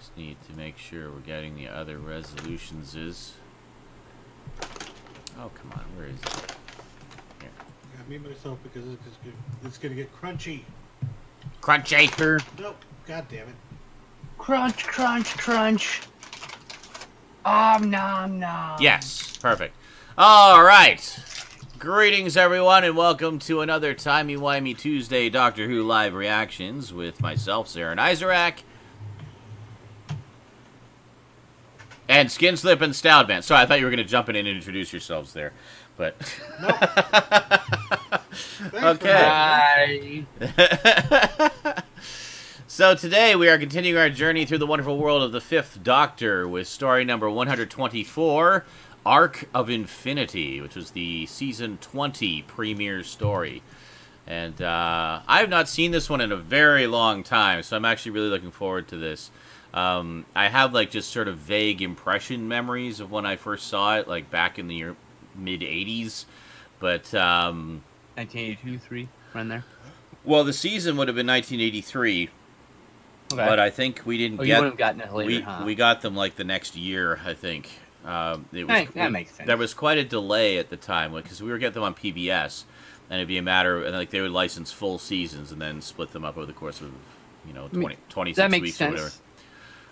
Just need to make sure we're getting the other resolutions is. Oh, come on, where is it? Here. I gotta mute myself because it's gonna get crunchy. Crunchy! Nope. God damn it. Crunch, crunch, crunch. Nom, nom. Yes, perfect. All right. Greetings, everyone, and welcome to another Timey-Wimey Tuesday Doctor Who Live Reactions with myself, Sarah Nizerak, and Skinslip and Stoudman. Sorry, I thought you were going to jump in and introduce yourselves there, but... Nope. Okay. Hi. So today we are continuing our journey through the wonderful world of the Fifth Doctor with story number 124, Arc of Infinity, which was the Season 20 premiere story. And I have not seen this one in a very long time, so I'm actually really looking forward to this. I have like just sort of vague impression memories of when I first saw it, like back in the mid-80s. But 1982, 3, around there. Well, the season would have been 1983. Okay. But I think we didn't you get... wouldn't have gotten it later, huh? We got them, like, the next year, I think. That makes sense. There was quite a delay at the time, because we were getting them on PBS, and it'd be a matter of... like, they would license full seasons and then split them up over the course of, 26 that makes weeks sense. or whatever.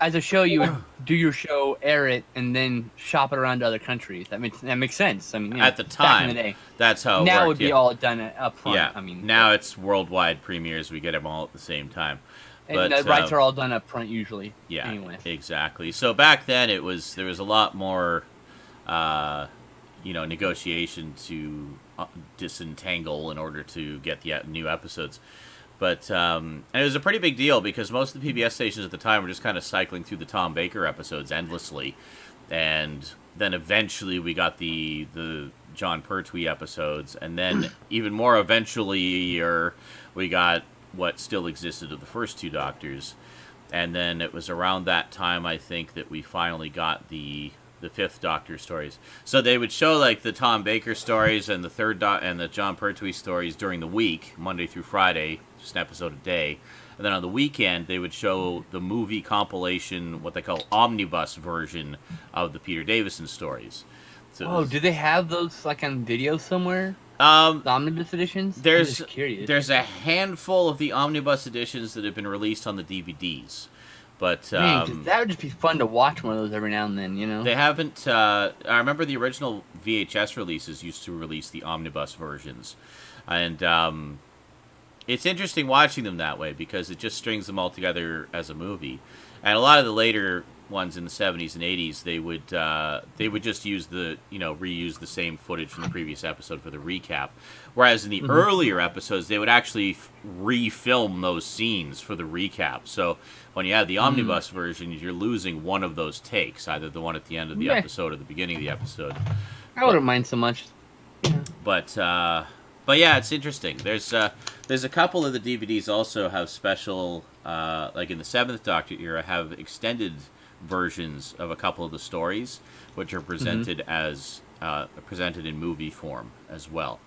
As a show, you would do your show, air it, and then shop it around to other countries. That makes sense. I mean, at the time, back in the day. that's how it now worked. it would be all done up front. Yeah, I mean, now it's worldwide premieres. We get them all at the same time. And the rights are all done up front usually. Yeah, anyway. Exactly. So back then, there was a lot more, negotiation to disentangle in order to get the new episodes. But and it was a pretty big deal because most of the PBS stations at the time were just kind of cycling through the Tom Baker episodes endlessly, and then eventually we got the John Pertwee episodes, and then even more eventually, we got what still existed of the first two Doctors, and then it was around that time, I think, that we finally got the Fifth Doctor stories. So they would show like the Tom Baker stories and the John Pertwee stories during the week, Monday through Friday, just an episode a day, and then on the weekend they would show the movie compilation, what they call omnibus version of the Peter Davison stories. So do they have those like on video somewhere? The omnibus editions? I'm just curious. There's a handful of the omnibus editions that have been released on the DVDs, but Man, that would just be fun to watch one of those every now and then. They haven't. I remember the original VHS releases used to release the omnibus versions, and it's interesting watching them that way because it just strings them all together as a movie. And a lot of the later ones in the 70s and 80s, they would just use reuse the same footage from the previous episode for the recap. Whereas in the earlier episodes, they would actually refilm those scenes for the recap. So when you have the omnibus version, you're losing one of those takes, either the one at the end of the episode or the beginning of the episode. I wouldn't mind so much. Yeah. But yeah, it's interesting. There's a couple of the DVDs also have special, like in the Seventh Doctor era, have extended versions of a couple of the stories, which are presented as presented in movie form as well.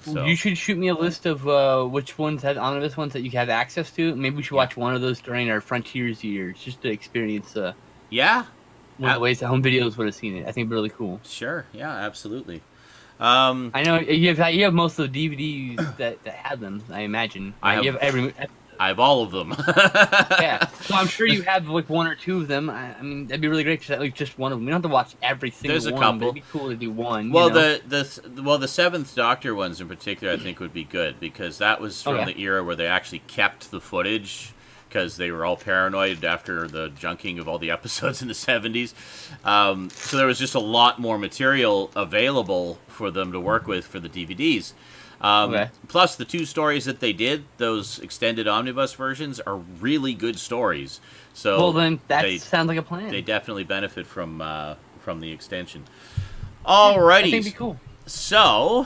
So you should shoot me a list of which ones have omnibus ones that you have access to. Maybe we should watch one of those during our Frontiers years, just to experience. One of the ways that home videos would have seen it. I think it'd be really cool. Sure. Yeah. Absolutely. I know you have most of the DVDs that have them. I imagine. You have I have all of them. Yeah, so I'm sure you have like one or two of them. I mean, that'd be really great to at least just one of them. We don't have to watch every single one. There's a couple. But it'd be cool to do one. Well, the Seventh Doctor ones in particular, I think, would be good because that was from the era where they actually kept the footage because they were all paranoid after the junking of all the episodes in the 70s. So there was just a lot more material available for them to work with for the DVDs. Plus, the two stories that they did, those extended omnibus versions, are really good stories. So well, then that sounds like a plan. They definitely benefit from the extension. Alrighty. I think it'd be cool. So,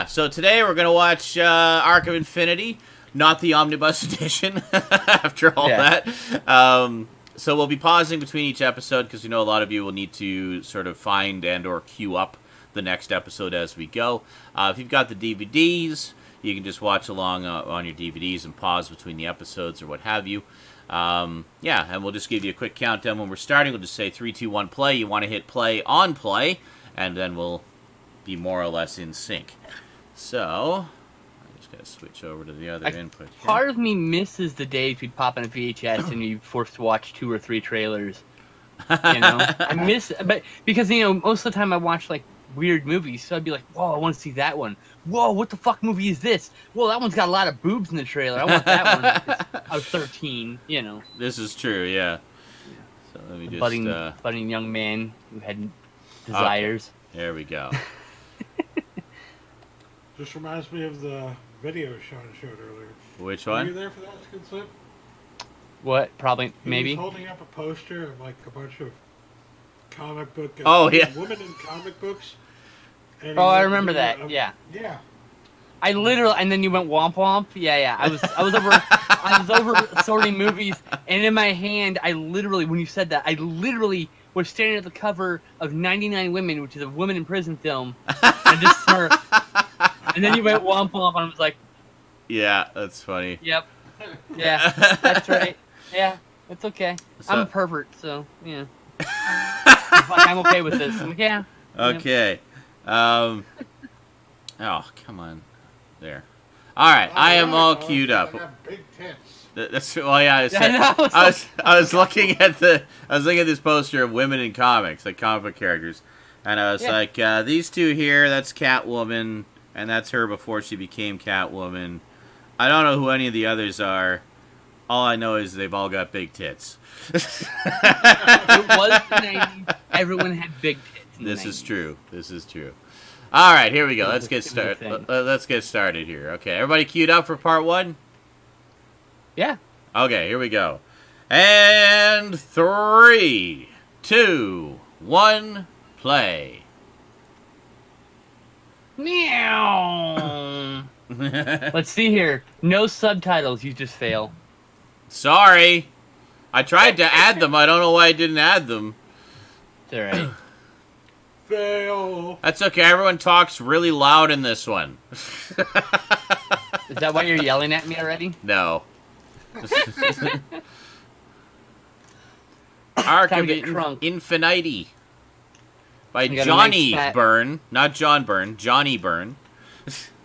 so today we're going to watch Arc of Infinity, not the omnibus edition, after all that. So we'll be pausing between each episode because we know a lot of you will need to sort of find and or queue up the next episode as we go. If you've got the DVDs, you can just watch along on your DVDs and pause between the episodes or what have you. Yeah, and we'll just give you a quick countdown when we're starting. We'll just say 3, 2, 1, play. You want to hit play on play, and then we'll be more or less in sync. So, I'm just going to switch over to the other input here. Part of me misses the days we'd pop in a VHS and you'd be forced to watch 2 or 3 trailers. You know? I miss... But because, you know, most of the time I watch, like, weird movies, so I'd be like, whoa, I want to see that one. Whoa, what the fuck movie is this? Whoa, that one's got a lot of boobs in the trailer. I want that one. I was 13, you know. This is true, yeah. So let me just... Budding young man who had desires. Okay. There we go. Just reminds me of the video Sean showed earlier. Which one? Were you there for that, Skinslip? What? Probably, maybe? He was holding up a poster of, like, a bunch of comic book... women in comic books. Oh, I remember that. Yeah. Yeah. I literally, and then you went womp womp. Yeah. I was over sorting movies, and in my hand, I literally, when you said that, I literally was staring at the cover of 99 Women, which is a women in prison film, and just smirked. And then you went womp womp, and I was like, yeah, that's funny. Yep. Yeah, that's right. Yeah, it's okay. So, I'm a pervert, so yeah. I'm okay with this. I'm like, yeah. Okay. Oh, come on. There. All right, I am all queued up. I got big tits. That's well, yeah. I was looking at this poster of women in comics, like comic book characters, and I was like, these two here, that's Catwoman, and that's her before she became Catwoman. I don't know who any of the others are. All I know is they've all got big tits. It was the 90s. Everyone had big tits. This is true. This is true. All right, here we go. Let's get started. Let's get started here. Okay, everybody queued up for part 1? Yeah. Okay, here we go. And 3, 2, 1, play. Meow. Let's see here. No subtitles. You just fail. Sorry. I tried to add them. I don't know why I didn't add them. It's all right. Fail. That's okay. Everyone talks really loud in this one. Is that why you're yelling at me already? No. Arc of Infinity by Johnny Byrne. Not John Byrne. Johnny Byrne.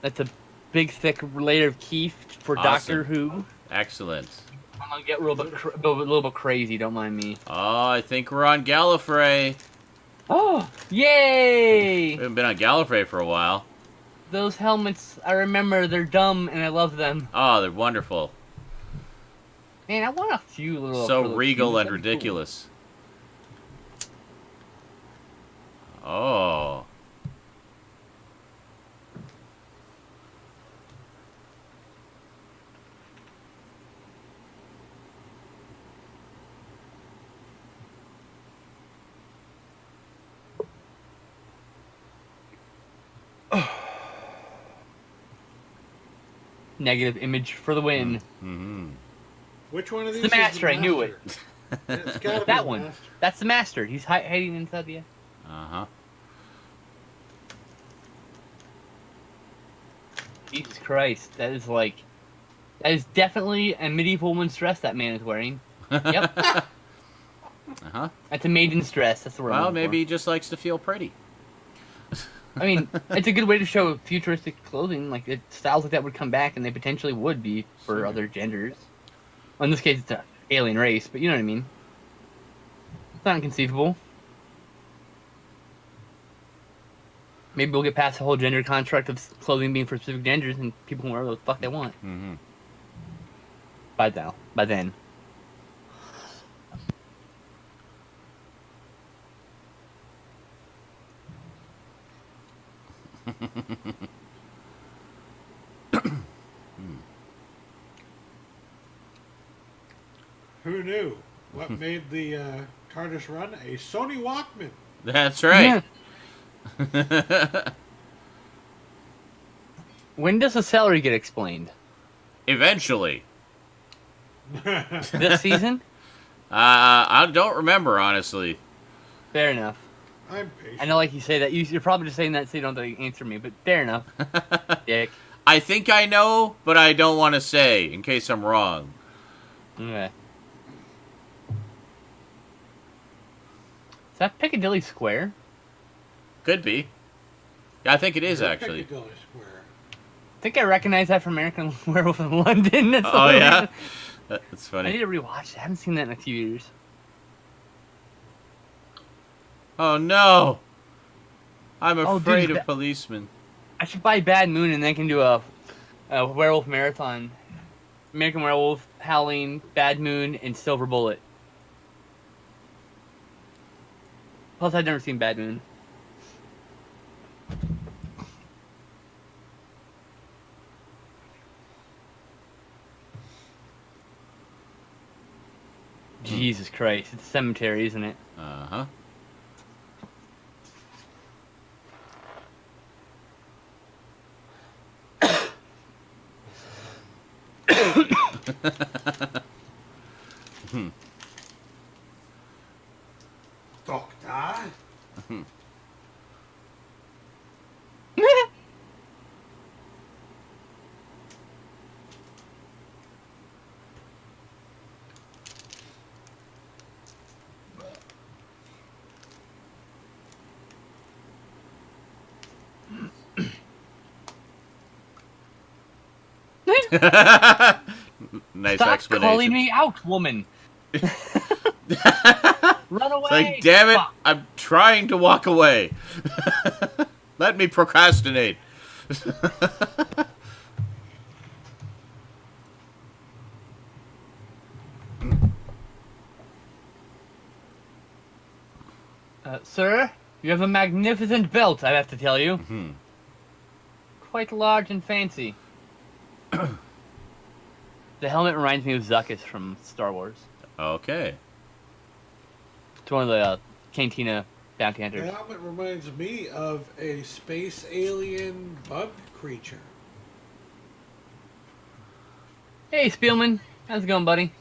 That's a big, thick layer of Keith for awesome. Doctor Who. Excellent. I'm going to get a little bit crazy. Don't mind me. Oh, I think we're on Gallifrey. Oh, yay! We haven't been on Gallifrey for a while. Those helmets, I remember, they're dumb, and I love them. Oh, they're wonderful. Man, I want a few little... So regal and ridiculous. Cool. Oh. Negative image for the win. Mm-hmm. Which one of these? It's the master. I knew it. It's gotta that be one. Master. That's the master. He's hiding inside the. Uh-huh. Jesus Christ, that is definitely a medieval woman's dress that man is wearing. Yep. Uh-huh. That's a maiden's dress. That's the word. Well, maybe he just likes to feel pretty. I mean, it's a good way to show futuristic clothing. Like, styles like that would come back, and they potentially would be for other genders. Well, in this case, it's an alien race, but you know what I mean. It's not inconceivable. Maybe we'll get past the whole gender construct of clothing being for specific genders, and people can wear what the fuck they want. Mm-hmm. By then. Who knew? What made the TARDIS run? A Sony Walkman. That's right. Yeah. When does the salary get explained? Eventually. This season? I don't remember, honestly. Fair enough. I'm patient. I know, like you say that. You're probably just saying that so you don't have to answer me, but fair enough. Dick. I think I know, but I don't want to say, in case I'm wrong. Okay. that Piccadilly Square? Could be. Yeah, I think it is, You're actually. Piccadilly Square. I think I recognize that from American Werewolf in London. That's the Oh, only yeah? reason. That's I funny. need to rewatch it. I haven't seen that in a few years. Oh, no! I'm Oh, dude, afraid of that- policemen. I should buy Bad Moon and then I can do a werewolf marathon. American Werewolf, Howling, Bad Moon, and Silver Bullet. Plus, I've never seen Bad Moon. Jesus Christ, it's a cemetery, isn't it? Uh-huh. Doctor? Nice Stop explanation. calling me out, woman! Run away! It's like, damn it, Fuck. I'm trying to walk away. Let me procrastinate. Sir, you have a magnificent belt, I have to tell you. Hmm. Quite large and fancy. The helmet reminds me of Zuckuss from Star Wars. Okay. It's one of the Cantina bounty hunters. The helmet reminds me of a space alien bug creature. Hey, Spielman. How's it going, buddy?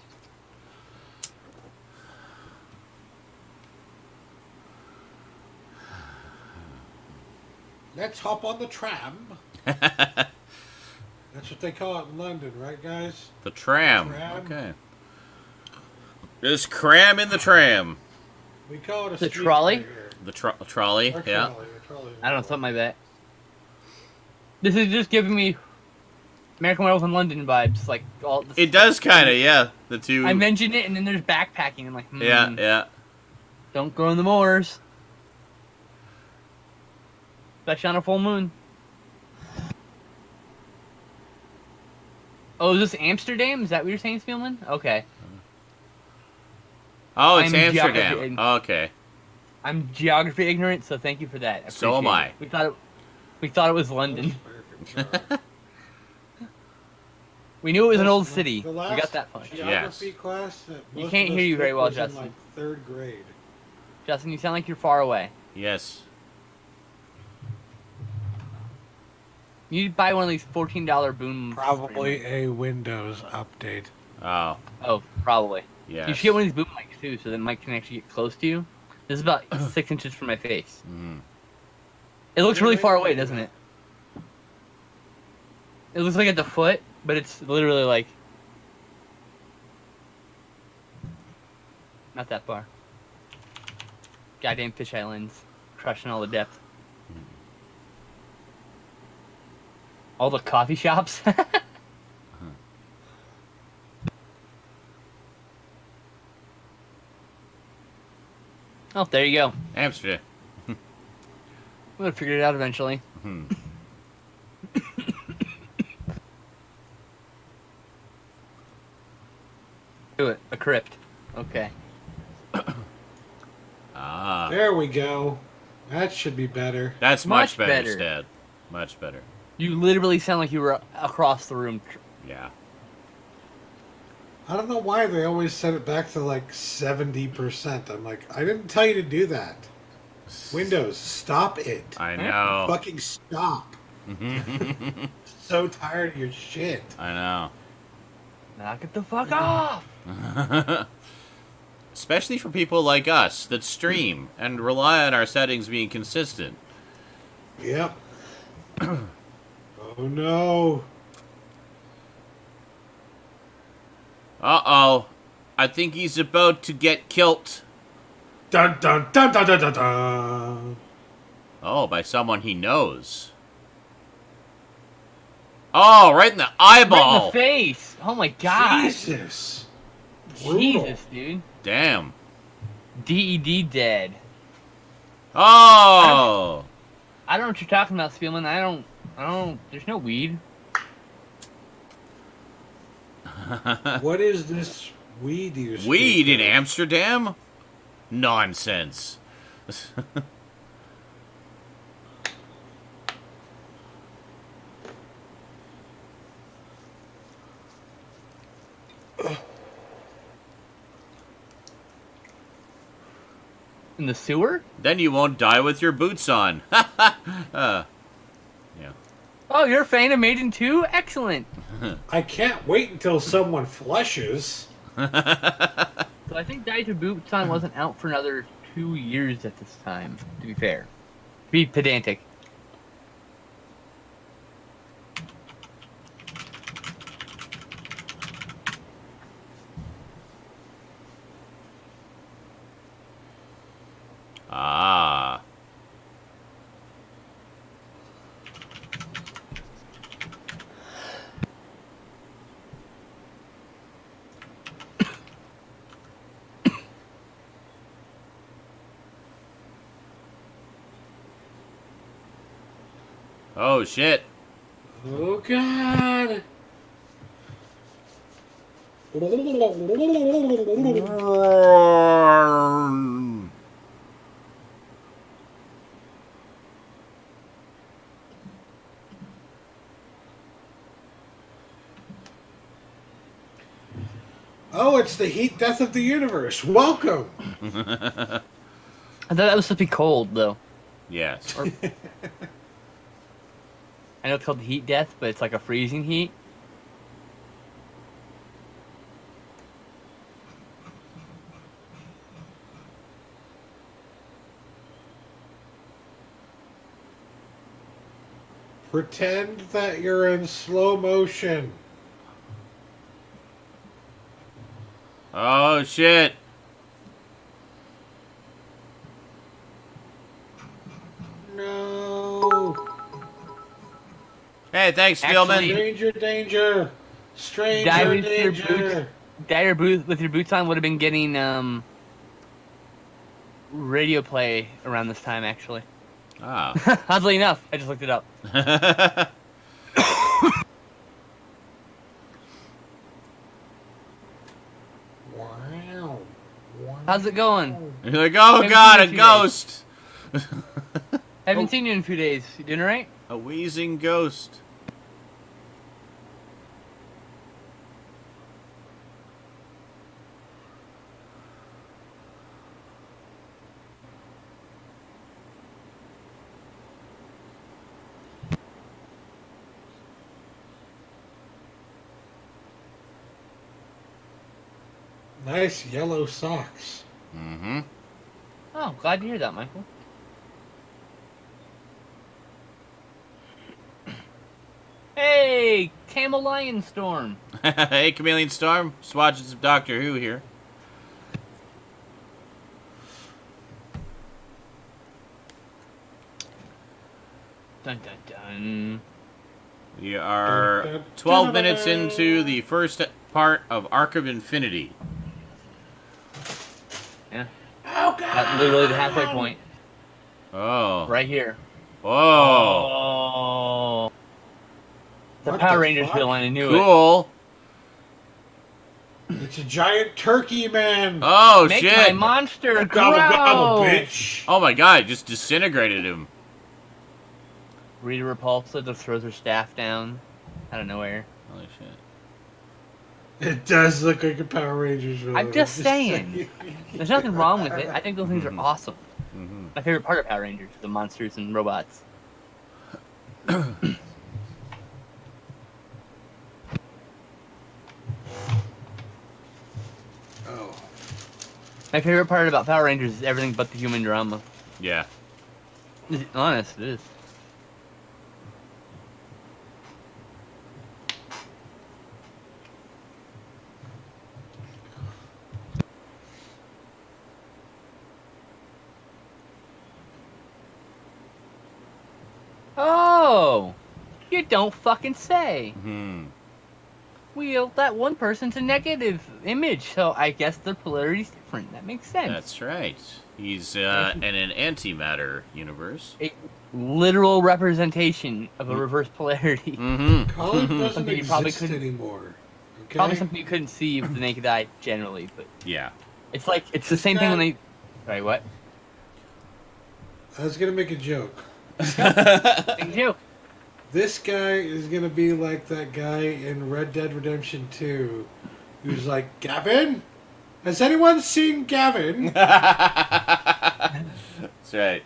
Let's hop on the tram. The That's what they call it in London, right, guys? tram. Tram. Okay. Just cram in the tram. We call it a The street trolley? right here. The trolley, Or yeah. trolley. I don't know, something like that. This is just giving me American Werewolf in London vibes. Like all. The It does kind of, yeah. The two. I mentioned it, and then there's backpacking. I'm like, Yeah, yeah. Don't go in the moors. Especially on a full moon. Oh, is this Amsterdam? Is that what you're saying, Spielman? Okay. Oh, it's I'm geography Amsterdam. ignorant. Okay. I'm geography ignorant, so thank you for that. So am Appreciate it. We thought it was London. We knew it was an old city. The We last got that far. geography class that You most can't of hear us you very took well, was in, Justin. like third grade. Justin, you sound like you're far away. Yes. You need to buy one of these $14 boom. Probably a Windows update. Oh, Oh, probably. yes. You should get one of these boom mics too, so that mic can actually get close to you. This is about 6 inches from my face. Mhm. It looks really far away, doesn't it? It looks like at the foot, but it's literally like not that far. Goddamn fisheye lens, crushing all the depth. All the coffee shops. Oh, there you go. Amsterdam. We'll have figured it out eventually. Hmm. Do it. A crypt. Okay. Ah. There we go. That should be better. That's much Much better, better. Stad. Much better. You literally sound like you were across the room. Yeah. I don't know why they always set it back to like 70%. I'm like, I didn't tell you to do that. Windows, stop it. I know. Fucking stop. So tired of your shit. I know. Knock it the fuck off! Especially for people like us that stream and rely on our settings being consistent. Yep. Oh no. Uh-oh. I think he's about to get killed. Dun dun dun dun dun dun dun. Oh, by someone he knows. Oh, right in the eyeball. Right in the face. Oh my god. Jesus. Brutal. Jesus, dude. Damn. DED dead. Oh. I don't know what you're talking about, Spielman. I don't. There's no weed. What is this weed you speak Weed in of? Amsterdam? Nonsense. In the sewer? Then you won't die with your boots on. Yeah. Oh, you're a fan of Maiden 2? Excellent. I can't wait until someone flushes. So I think Died to Boots on wasn't out for another 2 years at this time, to be fair. Be pedantic. Ah. Oh, shit. Oh, God. Oh, it's the heat death of the universe. Welcome. I thought that was supposed to be cold, though. Yes. Or... I know it's called heat death, but it's like a freezing heat. Pretend that you're in slow motion. Oh, shit. No. Hey, thanks, Spielman. Actually- Danger, danger. Die Stranger, with your danger. boots. With your boots on would have been getting radio play around this time, actually. Ah. Oddly enough, I just looked it up. Wow. Wow. How's it going? You're like, oh, God, a ghost. Haven't seen you in a few days. You doing all right? A wheezing ghost. Nice yellow socks. Mm-hmm. Oh, glad to hear that, Michael. Hey, Camel Lion Storm. Hey, Chameleon Storm. Just watching some Doctor Who here. Dun dun dun. We are 12 minutes into the first part of Arc of Infinity. Yeah, Oh, God. that's literally the halfway point. Oh. Right here. Whoa. Oh. The What Power the Rangers fuck? villain, I knew it. Cool. It's a giant turkey man. Oh, Make shit. my monster Gobble, grow. gobble, bitch. Oh, my God. Just disintegrated him. Rita Repulsa just throws her staff down out of nowhere. Holy shit. It does look like a Power Rangers villain. I'm just saying. There's nothing wrong with it. I think those things are awesome. Mm-hmm. My favorite part of Power Rangers, the monsters and robots. Oh. My favorite part about Power Rangers is everything but the human drama. Yeah. Honest, it is. Oh, you don't fucking say. Hmm. Well, that one person's a negative image, so I guess the polarity's different. That makes sense. That's right. He's in an antimatter universe. A literal representation of a reverse polarity. Mm-hmm. Colin doesn't Something you probably exist couldn't- anymore. Okay? Probably something you couldn't see with the naked eye generally, but Yeah. it's like it's the same thing when they. Sorry, what? I was gonna make a joke. Big joke. This guy is gonna be like that guy in Red Dead Redemption 2, who's like, Gavin? Has anyone seen Gavin? That's right.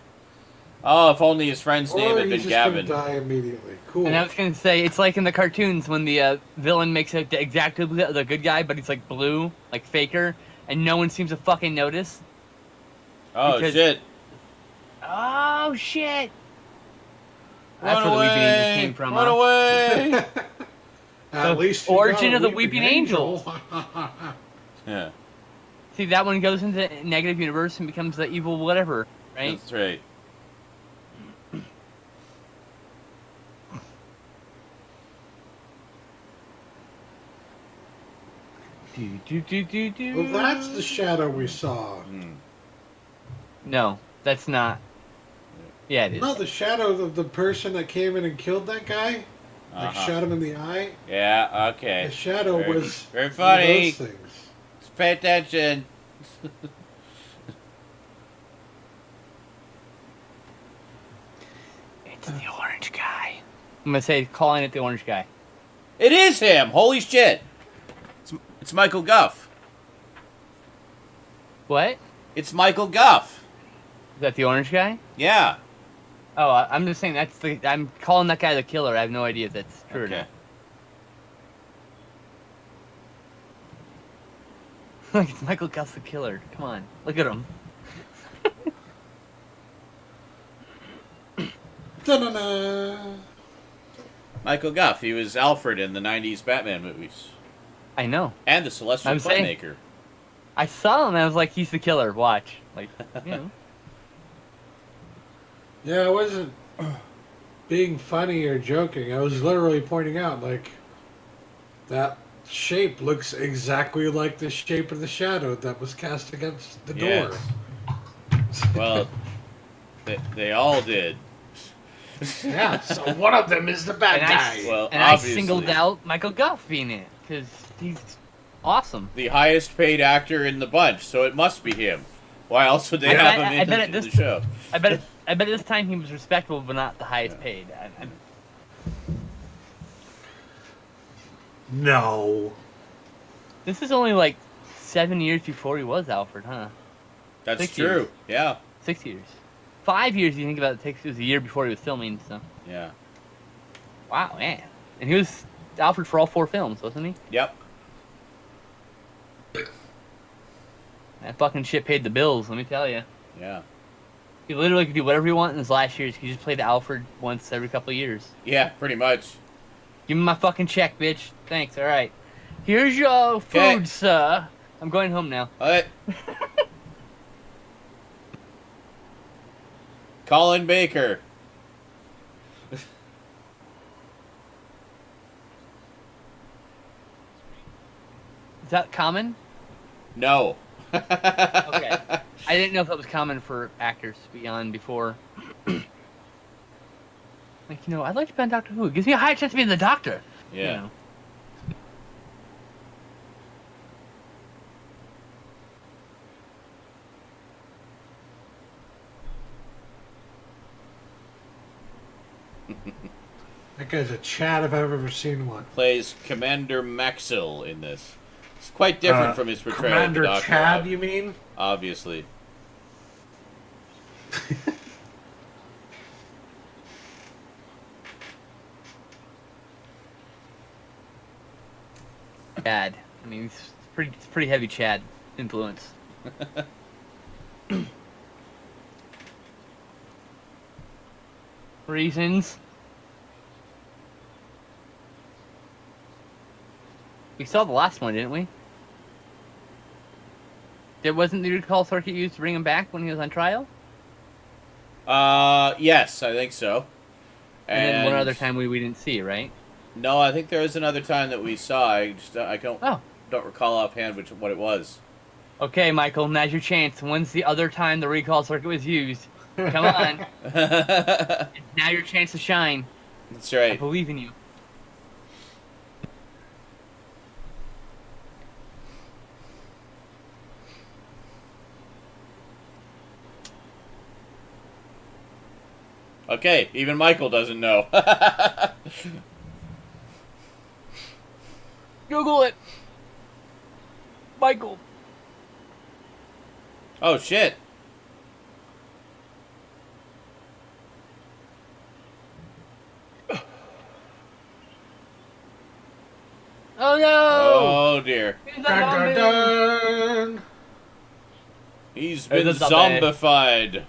Oh, if only his friend's name Or had he's been just Gavin. gonna die immediately. Cool. And I was gonna say it's like in the cartoons when the villain makes it the exact duplicate of the good guy, but he's like blue, like Faker, and no one seems to fucking notice. Oh, because- shit. Oh shit! That's Run where the Weeping away! Angels came from. Run huh? away! At least you origin got a of the Weeping Angel. Yeah, See, that one goes into the negative universe and becomes the evil whatever, right? that's right. Well, that's the shadow we saw. No, that's not. Yeah, it is. No, the shadow of the person that came in and killed that guy. Like Uh-huh. shot him in the eye. Yeah, okay. The shadow Very- was very one of funny. those things. Just pay attention. It's the orange guy. I'm gonna say calling it the orange guy. It is him! Holy shit! It's Michael Guff. What? It's Michael Guff. Is that the orange guy? Yeah. Oh, I'm just saying that's the. I'm calling that guy the killer. I have no idea if that's true or Okay. not. Like it's Michael Guff's the killer. Come on, look at him. Da-na-na. Michael Guff. He was Alfred in the 90s Batman movies. I know. And the Celestial I'm saying- Playmaker. I saw him and I was like, he's the killer. Watch, like, you know. Yeah, I wasn't being funny or joking. I was literally pointing out, like, that shape looks exactly like the shape of the shadow that was cast against the door. Yes. Well, they all did. Yeah, so one of them is the bad And guy. Well, I obviously. singled out Michael Guff being it because he's awesome. The highest paid actor in the bunch, so it must be him. Why else would they I have bet- him I in bet the at this- show? I bet this time he was respectable, but not the highest paid. No. This is only like 7 years before he was Alfred, huh? That's 6 true. years. Yeah. 6 years. 5 years, you think about it, it was a year before he was filming, so. Yeah. Wow, man. And he was Alfred for all 4 films, wasn't he? Yep. That fucking shit paid the bills, let me tell you. Yeah. He literally could do whatever he wanted in his last years. He just played Alfred once every couple of years. Yeah, pretty much. Give me my fucking check, bitch. Thanks, alright. Here's your food, Okay. sir. I'm going home now. Alright. Colin Baker. Is that common? No. Okay. I didn't know if that was common for actors to be on before. Like, you know, I'd like to be on Doctor Who. It gives me a higher chance of being the Doctor. Yeah. You know. That guy's a Chad if I've ever seen one. Plays Commander Maxwell in this. It's quite different from his portrayal Commander of the Doctor. Chad, you mean? Obviously. Chad. I mean, it's pretty heavy Chad influence. Reasons. We saw the last one, didn't we? There wasn't the recall circuit used to bring him back when he was on trial? Yes, I think so. And then one other time we didn't see, right? No, I think there was another time that we saw. I don't recall offhand what it was. Okay, Michael, now's your chance. When's the other time the recall circuit was used? Come on. It's now your chance to shine. That's right. I believe in you. Okay, even Michael doesn't know. Google it. Michael. Oh, shit. Oh, no. Oh, dear. He's a zombie. He's been It's a zombie. zombified.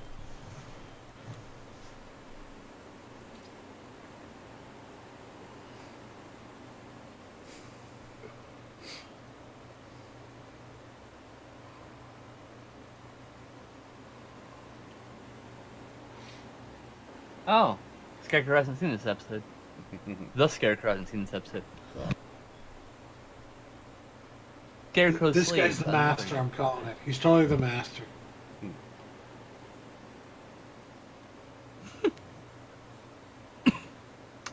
Oh. Scarecrow hasn't seen this episode. The Scarecrow hasn't seen this episode. Scarecrow's This slave, guy's the master, I'm calling it. He's totally the master.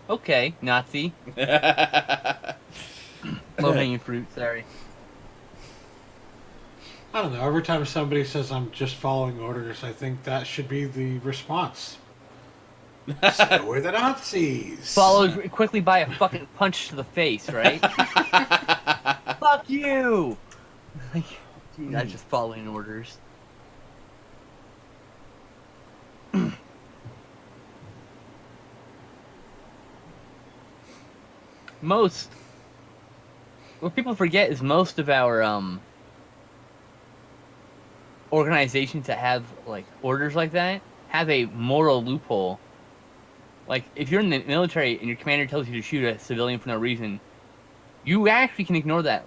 Okay, Nazi. Low-hanging fruit, sorry. I don't know. Every time somebody says I'm just following orders, I think that should be the response. So we're the Nazis. Followed quickly by a fucking punch to the face, right? Fuck you! Like, gee, that's just following orders. What people forget is most of our organizations that have like orders like that have a moral loophole. Like, if you're in the military and your commander tells you to shoot a civilian for no reason, you actually can ignore that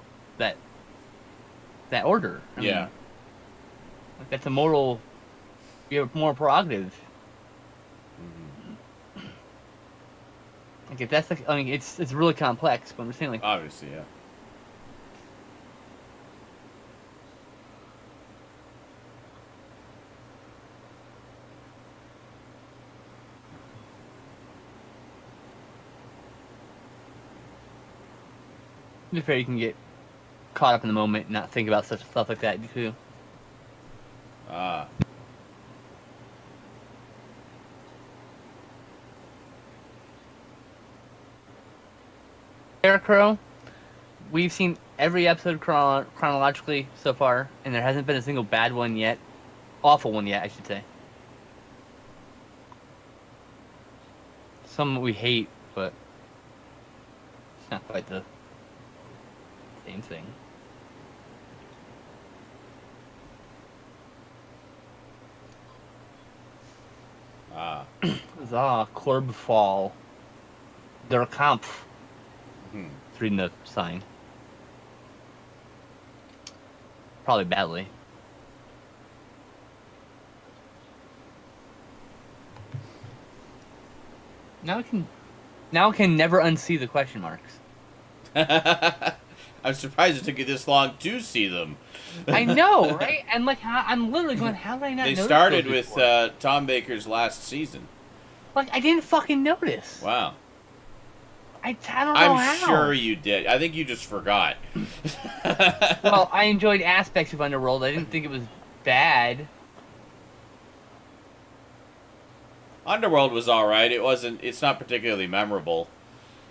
order. I mean, like, that's a moral. You have a moral prerogative. Like, if that's like, I mean, it's really complex, but I'm just saying, like, Obviously, yeah. I'm afraid you can get caught up in the moment and not think about such stuff like that too. Ah. Scarecrow, we've seen every episode chronologically so far, and there hasn't been a single bad one yet. Awful one yet, I should say. Some we hate, but it's not quite the same thing. Ah. Korbfall. Der Kampf. It's reading the sign. Probably badly. Now I can never unsee the question marks. I'm surprised it took you this long to see them. I know, right? And like, I'm literally going, how did I not They notice started those with before? Tom Baker's last season. Like, I didn't fucking notice. Wow. I don't know I'm how. sure you did. I think you just forgot. Well, I enjoyed aspects of Underworld. I didn't think it was bad. Underworld was all right. It's not particularly memorable.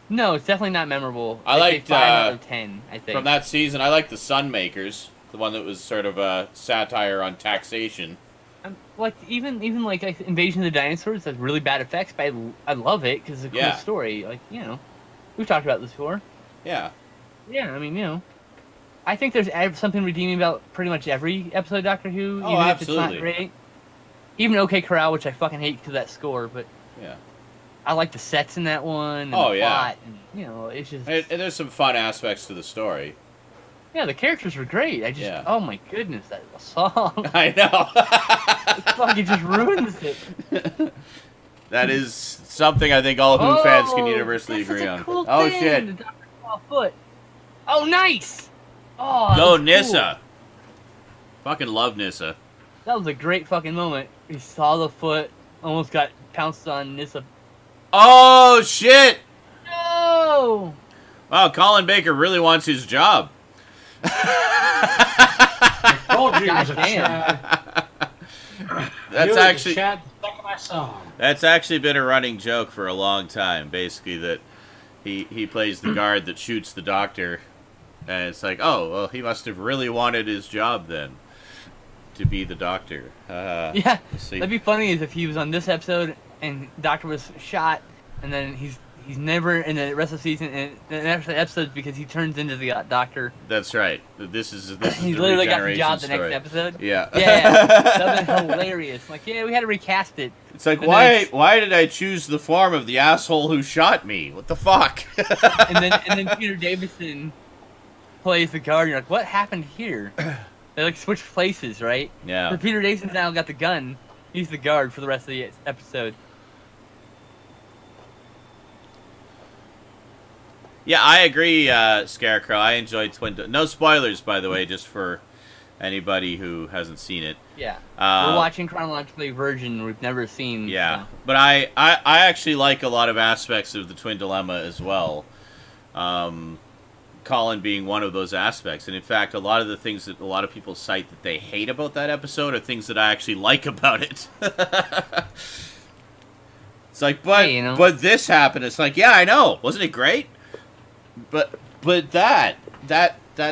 No, it's definitely not memorable. I I'd say liked 5 out of 10, I think. from that season. I liked the Sunmakers, the one that was sort of a satire on taxation. Like even like Invasion of the Dinosaurs has really bad effects, but I love it because it's a cool story. Like, you know, we've talked about this before. Yeah. Yeah, I mean, you know, I think there's something redeeming about pretty much every episode of Doctor Who, Oh, even if absolutely. it's not great. Even OK Corral, which I fucking hate because of that score, but Yeah. I like the sets in that one. And Oh, the yeah. plot, and, you know, it's just And there's some fun aspects to the story. yeah, the characters were great. I just Yeah. oh my goodness, that song. I know. It fucking just ruins it. That is something I think all Who fans can universally that's such agree a on. cool Oh thing, shit! the Doctor saw a foot. Oh, nice! Oh, that Go was Nyssa! cool. Fucking love Nyssa. That was a great fucking moment. He saw the foot, almost got pounced on Nyssa. Oh shit! No! Wow, Colin Baker really wants his job. I told you it was a Goddamn. chat. That's actually chat the second I saw him. that's actually been a running joke for a long time. Basically, that he plays the guard that shoots the Doctor, and it's like, oh well, he must have really wanted his job then to be the Doctor. Yeah, let's see. that'd be funny is if he was on this episode and Doctor was shot, and then he's never in the rest of the season and the next episodes because he turns into the Doctor. That's right. This is He the literally got the regeneration job the story. next episode. Yeah. Yeah, that'd been hilarious. Like, yeah, we had to recast it. It's like, And why did I choose the form of the asshole who shot me? What the fuck? and then Peter Davison plays the guard. And you're like, what happened here? They like switched places, right? Yeah. So Peter Davison's now got the gun. He's the guard for the rest of the episode. Yeah, I agree, Scarecrow. I enjoyed No spoilers, by the way, just for anybody who hasn't seen it. Yeah, we're watching chronologically version we've never seen. Yeah, so. but I actually like a lot of aspects of the Twin Dilemma as well. Colin being one of those aspects, and in fact, a lot of the things that a lot of people cite that they hate about that episode are things that I actually like about it. It's like, but Hey, you know. but this happened. It's like, yeah, I know, wasn't it great? But that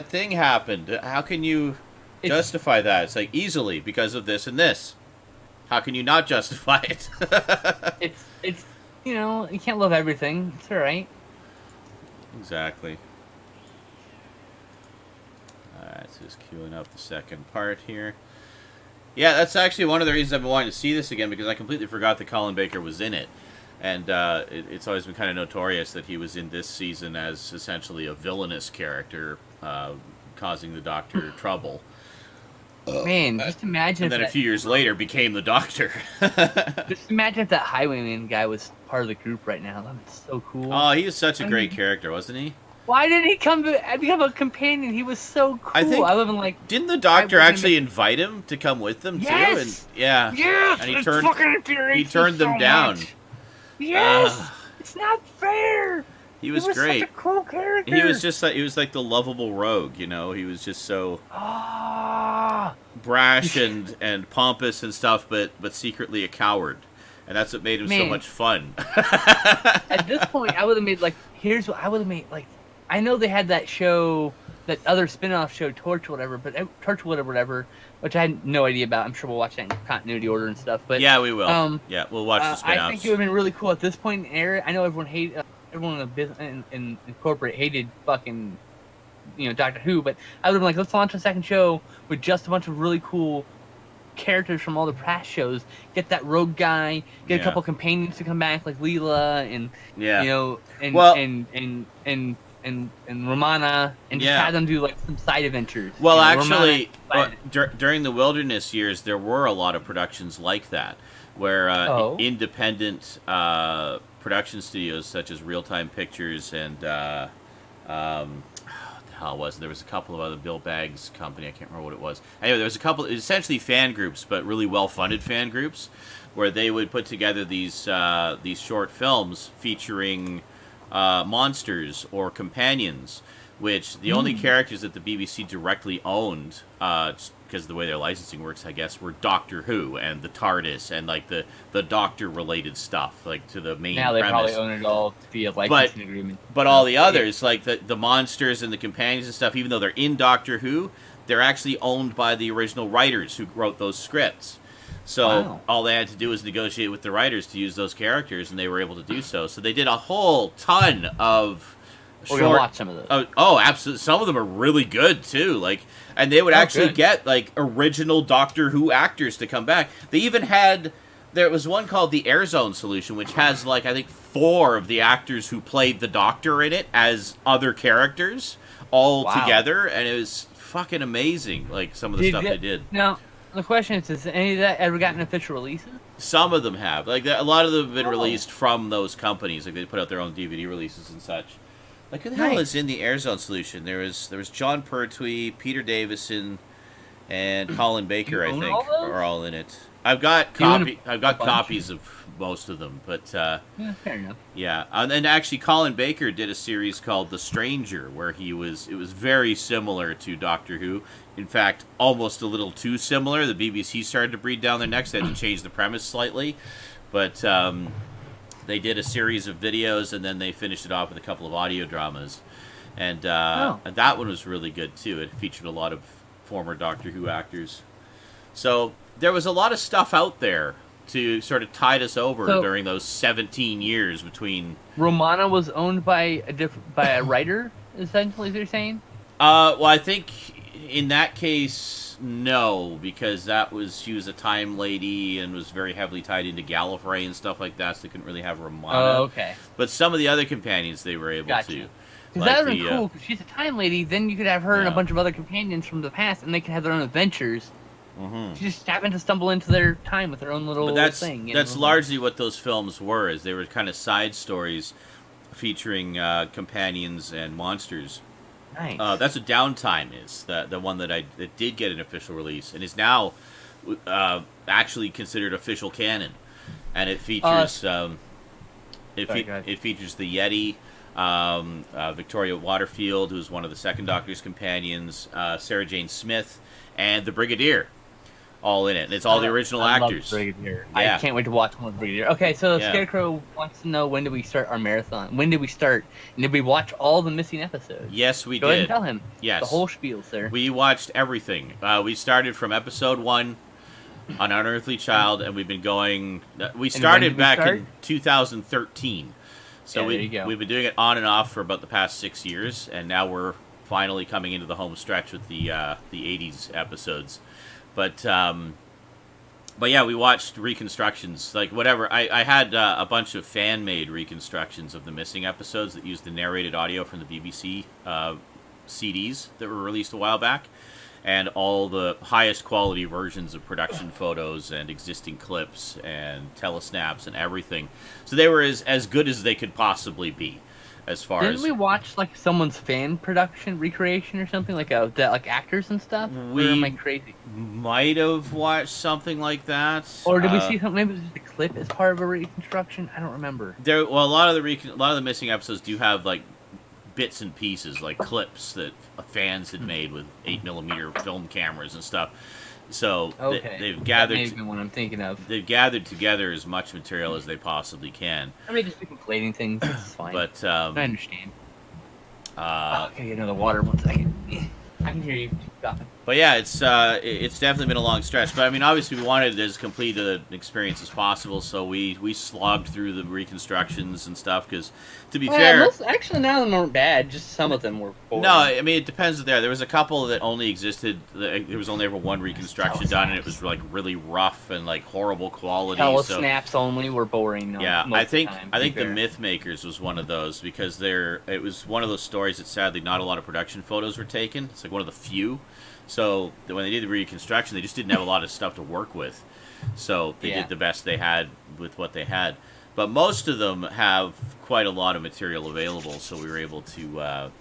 thing happened. How can you justify that? It's like easily because of this and this. How can you not justify it? It's you know, you can't love everything. It's all right. Exactly. Alright, so just queuing up the second part here. Yeah, that's actually one of the reasons I've been wanting to see this again, because I completely forgot that Colin Baker was in it. And it's always been kind of notorious that he was in this season as essentially a villainous character, causing the Doctor trouble. Man, just imagine. And then a few years later became the Doctor. Just imagine if that Highwayman guy was part of the group right now. That would be so cool. Oh, he was such a great character, wasn't he? Why did he become a companion? He was so cool. I think- I live in like. Didn't the Doctor actually invite him to come with them too? Yes! And yeah. Yes, And he it turned- fucking infuriates he me turned them so down. much. Yes, Ugh. it's not fair. He was Such great. a cool character. He was just like the lovable rogue, you know. He was just so brash and pompous and stuff, but secretly a coward, and that's what made him so Man. much fun. At this point, I would have made like. Here's what I would have made like. I know they had that show, that other spin-off show, Torchwood or whatever, which I had no idea about. I'm sure we'll watch that in continuity order and stuff. But Yeah, we will. Yeah, we'll watch the spin-offs. I think it would have been really cool at this point in era. I know everyone everyone in the business in corporate hated fucking, Doctor Who, but I would have been like, let's launch a second show with just a bunch of really cool characters from all the past shows. Get that rogue guy, get a couple companions to come back like Leela and and Romana, and just have them do like some side adventures. Well, actually, during the Wilderness years, there were a lot of productions like that, where independent production studios such as Real Time Pictures and what the hell was it? There was a couple of other Bill Baggs' company. I can't remember what it was. Anyway, there was a couple, essentially fan groups, but really well-funded fan groups, where they would put together these short films featuring monsters or companions, which the only characters that the BBC directly owned, because of the way their licensing works, I guess, were Doctor Who and the TARDIS and like the Doctor-related stuff, like to the main. Now they premise. probably own it all via licensing agreement. But all the others, like the monsters and the companions and stuff, even though they're in Doctor Who, they're actually owned by the original writers who wrote those scripts. So all they had to do was negotiate with the writers to use those characters, and they were able to do so. So they did a whole ton of We're gonna watch some of those. Oh, absolutely. Some of them are really good too. And they would actually get like original Doctor Who actors to come back. They even had there was one called the Air Zone Solution, which has like I think 4 of the actors who played the Doctor in it as other characters all together, and it was fucking amazing. Like some of the stuff they did. Now, The question is, has any of that ever gotten official releases? Some of them have. Like, a lot of them have been Oh. released from those companies. Like, they put out their own DVD releases and such. Like, who the hell is in the Airzone solution? There was John Pertwee, Peter Davison, and Colin Baker, I own think, all those? are all in it. I've got Do you own copies of most of them, but Yeah, fair enough. yeah. And actually, Colin Baker did a series called The Stranger, where it was very similar to Doctor Who. In fact, almost a little too similar. The BBC started to breathe down their necks. They had to change the premise slightly, but they did a series of videos, and then they finished it off with a couple of audio dramas. And that one was really good, too. It featured a lot of former Doctor Who actors. So there was a lot of stuff out there to sort of tide us over during those 17 years between... Romana was owned by a writer, essentially, they're saying? Well, I think in that case, no, because she was a time lady and was very heavily tied into Gallifrey and stuff like that, so they couldn't really have Romana. Oh, okay. But some of the other companions they were able to. Because that would have been cool, because she's a time lady, then you could have her and a bunch of other companions from the past, and they could have their own adventures. Mm-hmm. She just happened to stumble into their time with her own little thing. That's largely what those films were, is they were kind of side stories featuring companions and monsters. Nice. That's what Downtime is, the one that did get an official release, and is now actually considered official canon. And it features it features the Yeti, Victoria Waterfield, who's one of the Second Doctor's companions, Sarah Jane Smith, and the Brigadier, all in it. And it's all the original actors. Love Brigadier. Yeah. I can't wait to watch more Brigadier. Okay, so Scarecrow wants to know, when did we start our marathon? When did we start? And did we watch all the missing episodes? Yes, we did. Go ahead and tell him. Yes. The whole spiel, sir. We watched everything. We started from episode 1 on Unearthly Child, and we've been going... We started back in 2013. So there you go. We've been doing it on and off for about the past 6 years, and now we're finally coming into the home stretch with the 80s episodes. But yeah, we watched reconstructions, like whatever. I had a bunch of fan-made reconstructions of the missing episodes that used the narrated audio from the BBC CDs that were released a while back, and all the highest quality versions of production photos and existing clips and telesnaps and everything. So they were as good as they could possibly be. As far Didn't we watch like someone's fan production recreation or something, like actors and stuff? Or am I crazy? Might have watched something like that. Or did we see something? Maybe it was just a clip as part of a reconstruction. I don't remember. A lot of the missing episodes do have like bits and pieces, like clips that fans had made with 8mm film cameras and stuff. So they've gathered. That may be what I'm thinking of. They've gathered together as much material as they possibly can. I may just be conflating things. It's fine. But I understand. Okay, get another water. 1 second. I can hear you. But yeah, it's definitely been a long stretch. But I mean, obviously, we wanted as complete an experience as possible, so we slogged through the reconstructions and stuff. Because to be fair, actually none of them weren't bad. Just some of them were boring. No, I mean it depends. There was a couple that only existed. There was only ever one reconstruction done, and it was like really rough and like horrible quality. Snaps only were boring. Yeah, I think the Myth Makers was one of those, because it was one of those stories that sadly not a lot of production photos were taken. It's like one of the few. So when they did the reconstruction, they just didn't have a lot of stuff to work with. So they did the best they had with what they had. But most of them have quite a lot of material available, so we were able to,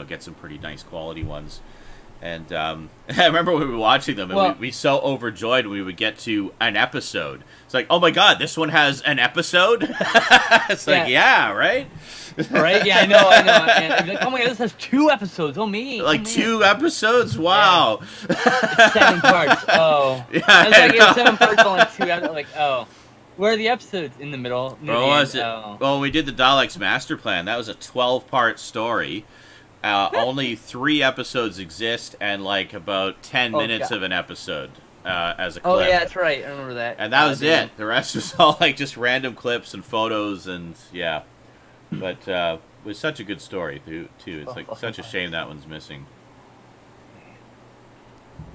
get some pretty nice quality ones. And I remember when we were watching them, and we'd be so overjoyed when we would get to an episode. It's like, oh my god, this one has an episode? It's like, yeah, right? Right? Yeah, I know. And like, oh my god, this has 2 episodes. Oh, me. Like 2 episodes? Wow. Yeah. It's 7 parts. Oh. Yeah, I was like, it's 7 parts, only 2 episodes. Like, oh. Where are the episodes? In the middle? Well, we did the Daleks Master Plan. That was a 12-part story. Only 3 episodes exist, and like about 10 minutes of an episode as a clip. Oh yeah, that's right. I remember that. And that was it. The rest was all like just random clips and photos, and yeah. But it was such a good story too. It's like such a shame that one's missing.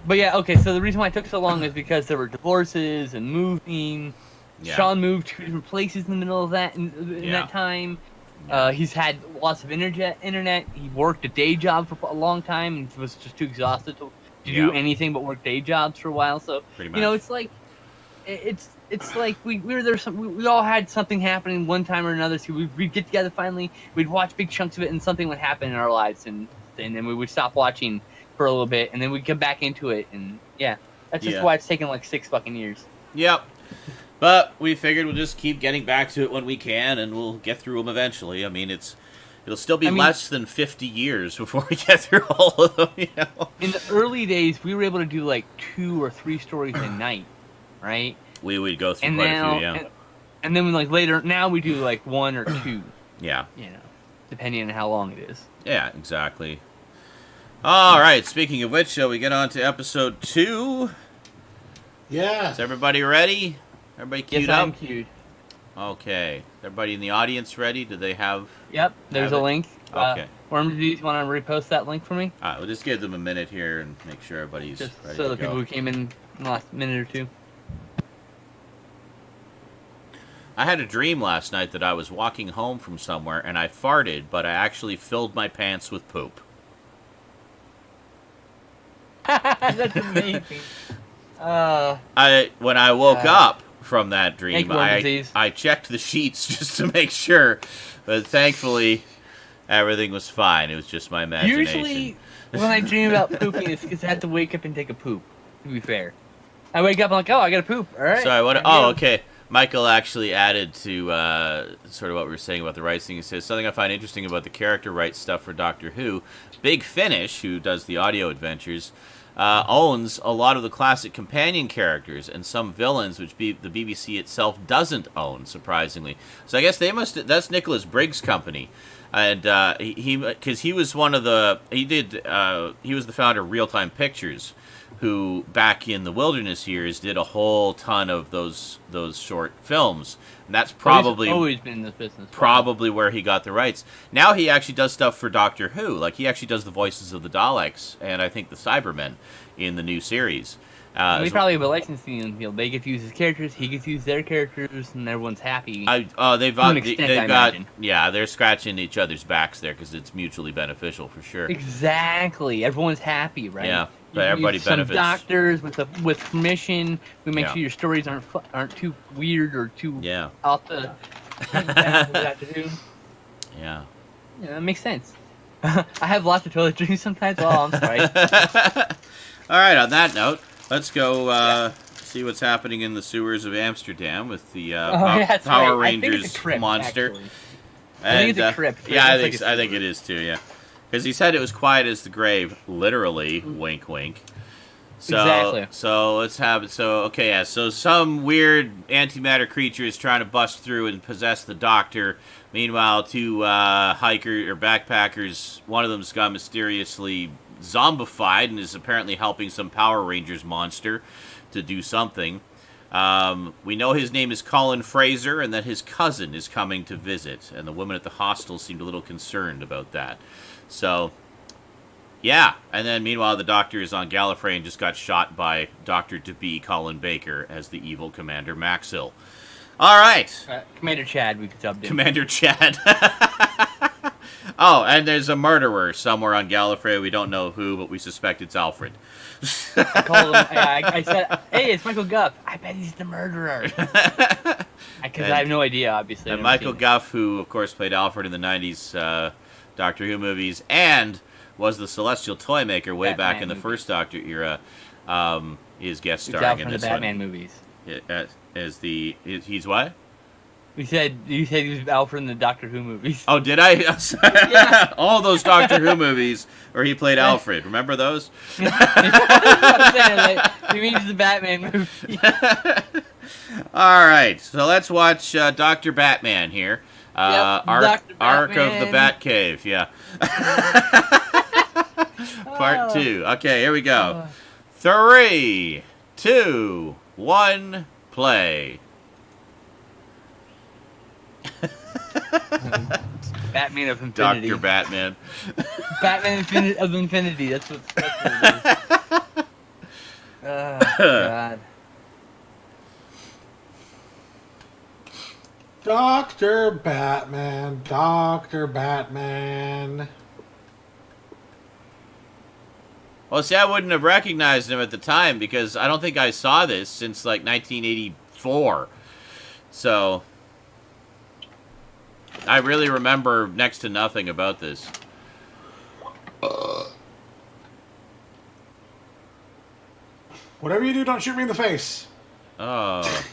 But yeah, okay. So the reason why it took so long is because there were divorces and moving. Yeah. Sean moved 2 different places in the middle of that in that time. He's had lots of internet. He worked a day job for a long time and was just too exhausted to do anything but work day jobs for a while. So Pretty much. you know, it's like we were there. We all had something happening one time or another. So we'd get together finally. We'd watch big chunks of it, and something would happen in our lives, and then we would stop watching for a little bit, and then we'd come back into it, and that's just why it's taken like 6 fucking years. Yep. But we figured we'll just keep getting back to it when we can, and we'll get through them eventually. I mean, it'll still be less than 50 years before we get through all of them, you know? In the early days, we were able to do like 2 or 3 stories a night, right? We would go through quite a few, yeah. And then like later, now we do like 1 or 2. Yeah. You know, depending on how long it is. Yeah, exactly. All right, speaking of which, shall we get on to episode 2? Yeah. Is everybody ready? Everybody queued yes, up? I'm queued. Okay. Everybody in the audience ready? Do they have... Yep, there's a link. Okay. Worm, do you want to repost that link for me? All right, we'll just give them a minute here and make sure everybody's Just ready so to the go. people who came in the last minute or 2. I had a dream last night that I was walking home from somewhere and I farted, but I actually filled my pants with poop. That's amazing. When I woke up from that dream, I checked the sheets just to make sure, but thankfully everything was fine. It was just my imagination. Usually, when I dream about pooping, it's because I have to wake up and take a poop. To be fair, I wake up, I'm like, oh, I got to poop. All right. Sorry, what? Oh, okay. Michael actually added to sort of what we were saying about the rights thing. He says, something I find interesting about the character rights stuff for Doctor Who. Big Finish, who does the audio adventures, owns a lot of the classic companion characters and some villains, which the BBC itself doesn't own, surprisingly. So I guess that's Nicholas Briggs' company. And because he was one of the... he was the founder of Real Time Pictures, who back in the Wilderness years did a whole ton of those short films. And that's probably he's always been in this business. Probably where he got the rights. Now he actually does stuff for Doctor Who. Like he actually does the voices of the Daleks and I think the Cybermen in the new series. We probably have a licensing deal. They get to use his characters, he gets to use their characters, and everyone's happy. They've got they're scratching each other's backs there because it's mutually beneficial for sure. Exactly, everyone's happy, right? Yeah, but everybody benefits. Some doctors with permission. We make sure your stories aren't too weird or too out the. Yeah, that makes sense. I have lots of toilet dreams sometimes. Oh, I'm sorry. All right. On that note. Let's go see what's happening in the sewers of Amsterdam with the Power Rangers monster. Actually. I think it's a crypt. Yeah, I think it is too. Yeah, because he said it was quiet as the grave, literally. Wink, wink. So, exactly. So let's have it. So okay, yeah. So some weird antimatter creature is trying to bust through and possess the Doctor. Meanwhile, 2 hikers or backpackers. One of them's got mysteriously zombified and is apparently helping some Power Rangers monster to do something. We know his name is Colin Fraser and that his cousin is coming to visit, and the women at the hostel seemed a little concerned about that. So, yeah. And then meanwhile, the Doctor is on Gallifrey and just got shot by Dr. Colin Baker as the evil Commander Maxil. All right. Commander Chad, we dubbed him. Commander Chad. Oh, and there's a murderer somewhere on Gallifrey. We don't know who, but we suspect it's Alfred. I said, hey, it's Michael Guff. I bet he's the murderer. Because I have no idea, obviously. And Michael Guff, who, of course, played Alfred in the 90s Doctor Who movies, and was the Celestial Toymaker way back in the first Doctor era, is guest starring in this one. the Batman movies. He's what? You said he was Alfred in the Doctor Who movies. Oh, did I? Yeah. All those Doctor Who movies where he played Alfred. Remember those? He means the Batman movie. All right, so let's watch Dr. Batman here. Ark of the Batcave, yeah. Part 2. Okay, here we go. 3, 2, 1, play. Batman of Infinity. Dr. Batman. Batman of Infinity. That's what it is. Oh, God. Dr. Batman, Dr. Batman. Well, see, I wouldn't have recognized him at the time because I don't think I saw this since, like, 1984. So, I really remember next to nothing about this. Whatever you do, don't shoot me in the face. Oh.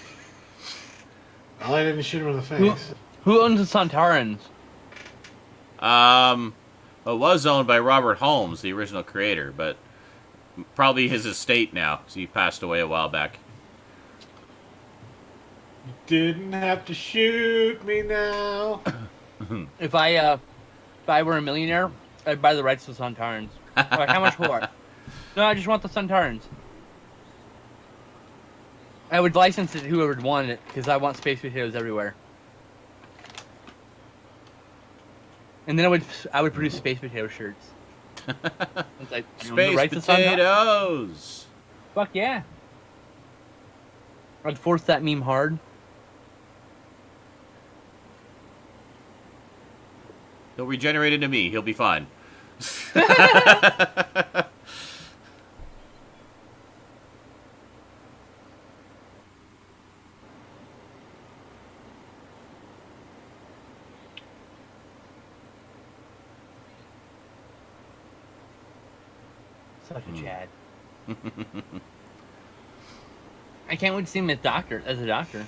Well, I didn't shoot him in the face. Who owns the Sontarans? It was owned by Robert Holmes, the original creator, but probably his estate now, because he passed away a while back. You didn't have to shoot me now. If I were a millionaire, I'd buy the rights to the Sontarans. Like, how much for? No, I just want the Sontarans. I would license it to whoever would want it, because I want space potatoes everywhere. And then I would produce space potato shirts. Like, Space potatoes! Fuck yeah. I'd force that meme hard. He'll regenerate into me. He'll be fine. Such a Chad. I can't wait to see him as a doctor.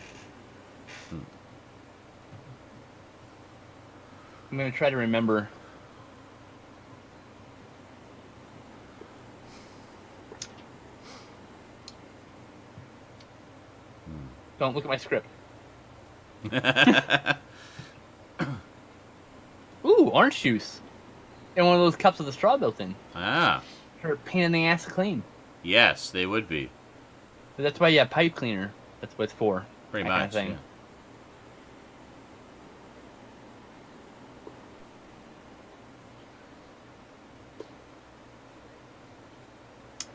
I'm gonna try to remember. Don't look at my script. Ooh, orange juice. And one of those cups with the straw built in. Ah. They're a pain in the ass to clean. Yes, they would be. But that's why you have pipe cleaner. That's what it's for. Pretty that kind much, of thing. yeah.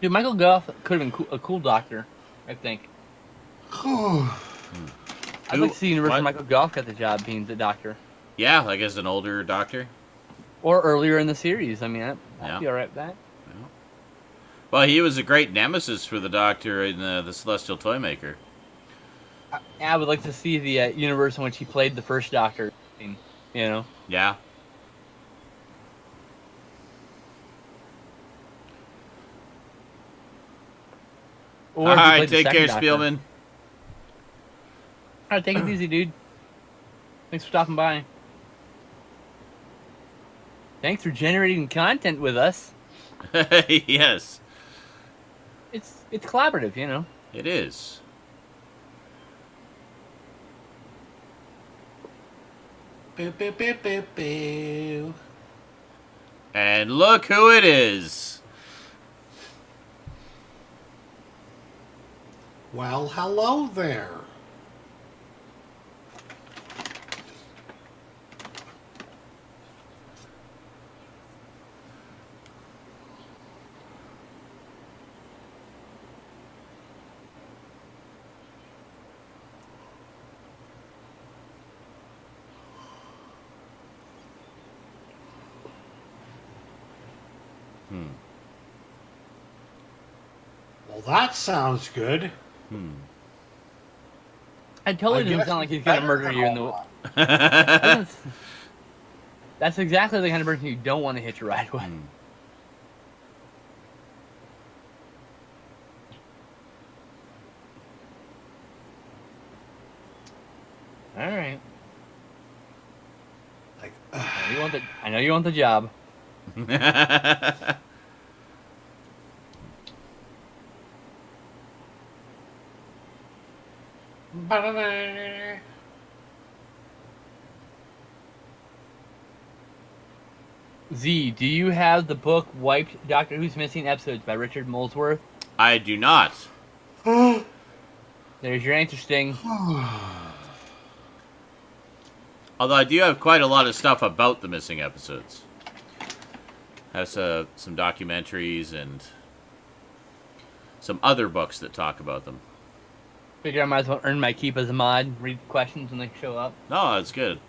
Dude, Michael Goff could have been a cool doctor, I think. I'd like to see Universal Michael Goff get the job being the doctor. Yeah, like as an older doctor. Or earlier in the series. I mean, I'd be alright with that. Yeah. Well, he was a great nemesis for the Doctor in the Celestial Toymaker. I would like to see the universe in which he played the first Doctor. You know? Yeah. Or all right, take care, Spielman. All right, take it easy, dude. Thanks for stopping by. Thanks for generating content with us. Yes. It's collaborative, you know. It is. Boo, boo, boo, boo, boo. And look who it is. Well, hello there. Well, that sounds good. I totally doesn't sound like he's gonna murder you in the. That's exactly the kind of person you don't want to hitch a ride with. All right. Like, I know you want the job. Z, do you have the book Wiped Doctor Who's Missing Episodes by Richard Molesworth? I do not. There's your answer, Sting. Although I do have quite a lot of stuff about the missing episodes. I have some documentaries and some other books that talk about them. Figure I might as well earn my keep as a mod, read questions when they show up. No, that's good.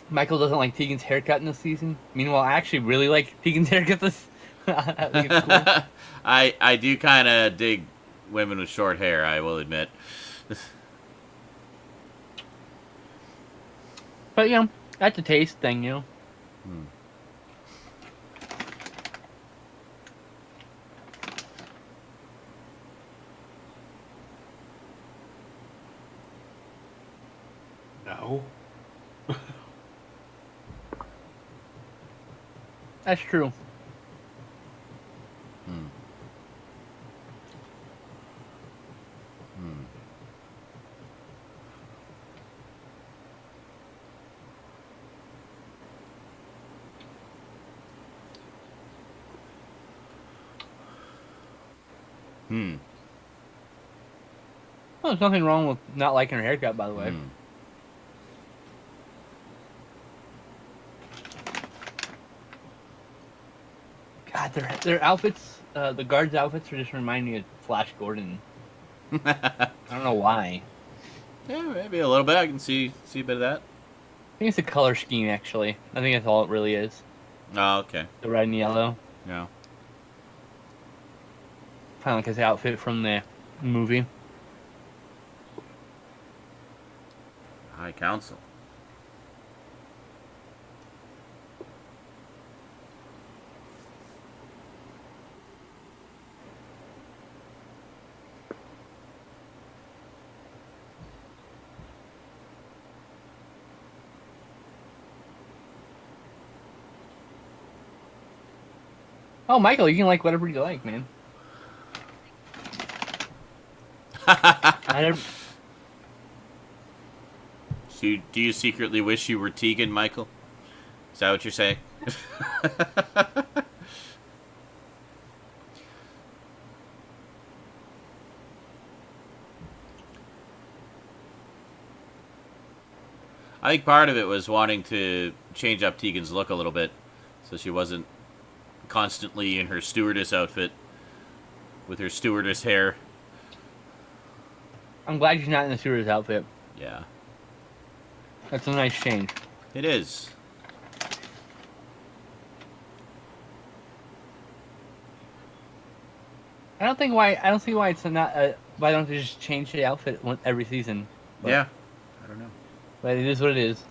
Michael doesn't like Tegan's haircut in this season. Meanwhile, I actually really like Tegan's haircut this. I think it's cool. I do kind of dig women with short hair, I will admit. But, you know, that's a taste thing, you know. No. That's true. Well, there's nothing wrong with not liking her haircut, by the way. God, their outfits, the guards' outfits, are just remind me of Flash Gordon. I don't know why. Yeah, maybe a little bit. I can see a bit of that. I think it's the color scheme, actually. I think that's all it really is. Oh, okay. The red and yellow. Yeah. Kind of like his outfit from the movie. High Council. Oh, Michael, you can like whatever you like, man. So do you secretly wish you were Tegan, Michael? Is that what you're saying? I think part of it was wanting to change up Tegan's look a little bit, so she wasn't constantly in her stewardess outfit with her stewardess hair. I'm glad she's not in the stewardess outfit. Yeah. That's a nice change. It is. I don't see why it's not. Why don't they just change the outfit every season? But, Yeah. I don't know. But it is what it is.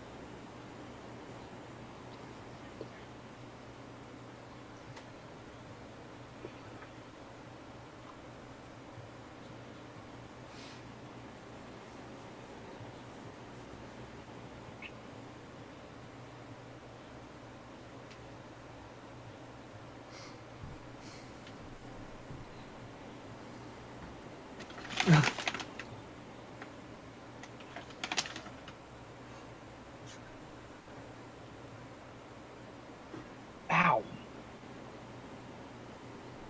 Ow!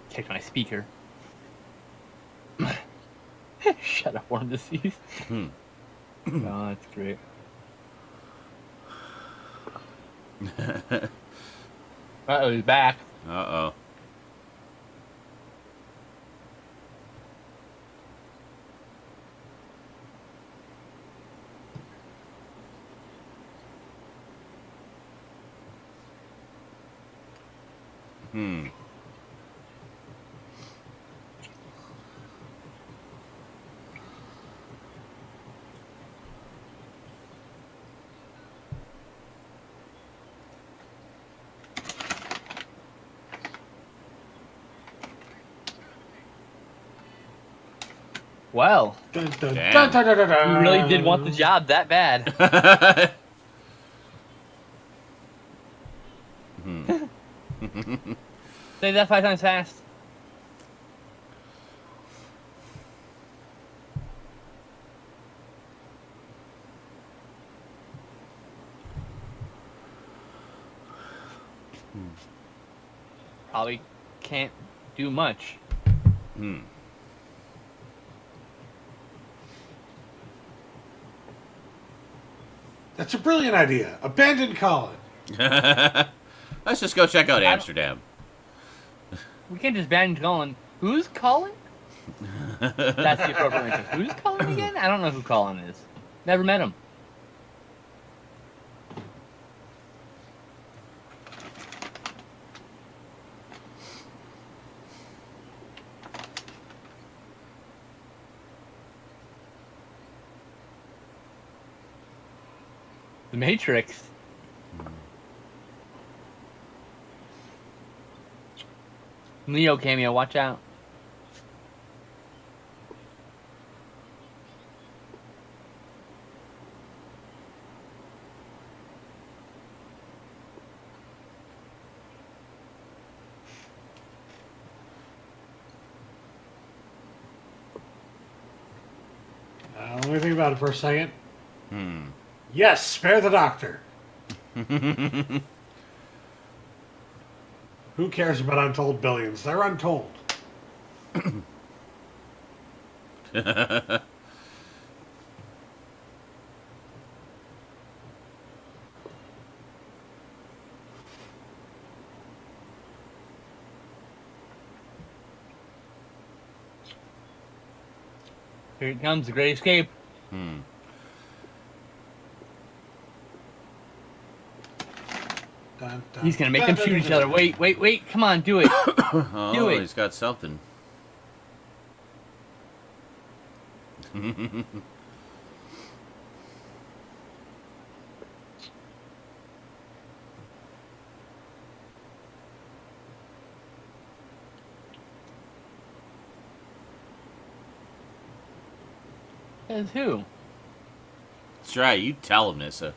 Kicked my speaker. Shut up, worm disease. Oh, that's great. Uh-oh, he's back. Uh-oh. Well, Dun, dun, Damn. dun, dun, dun, dun, dun. you really did want the job that bad. Say that 5 times fast. Probably can't do much. That's a brilliant idea. Abandon Colin. Let's just go check out Amsterdam. We can't just ban Colin. Who's Colin? That's the appropriate answer. Who's Colin again? I don't know who Colin is. Never met him. The Matrix. Neo cameo, watch out. Let me think about it for a second. Yes, spare the doctor. Who cares about untold billions? They're untold. Here it comes, the Great Escape. Dun, dun, He's gonna make dun, them shoot dun, each dun, other. dun. Wait, come on, do it. Oh, Do it. he's got something. Says who? That's right. You tell him, Nissa.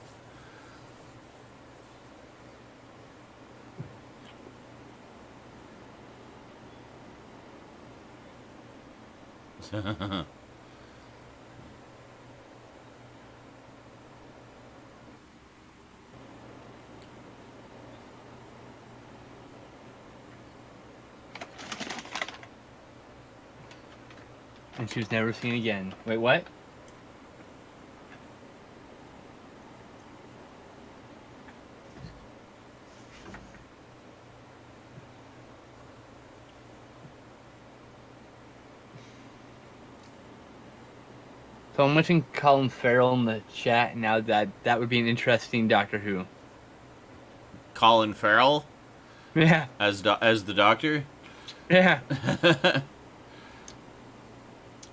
And she was never seen again. Wait, what? So I'm watching Colin Farrell in the chat now. That would be an interesting Doctor Who. Colin Farrell Yeah, as the Doctor. yeah.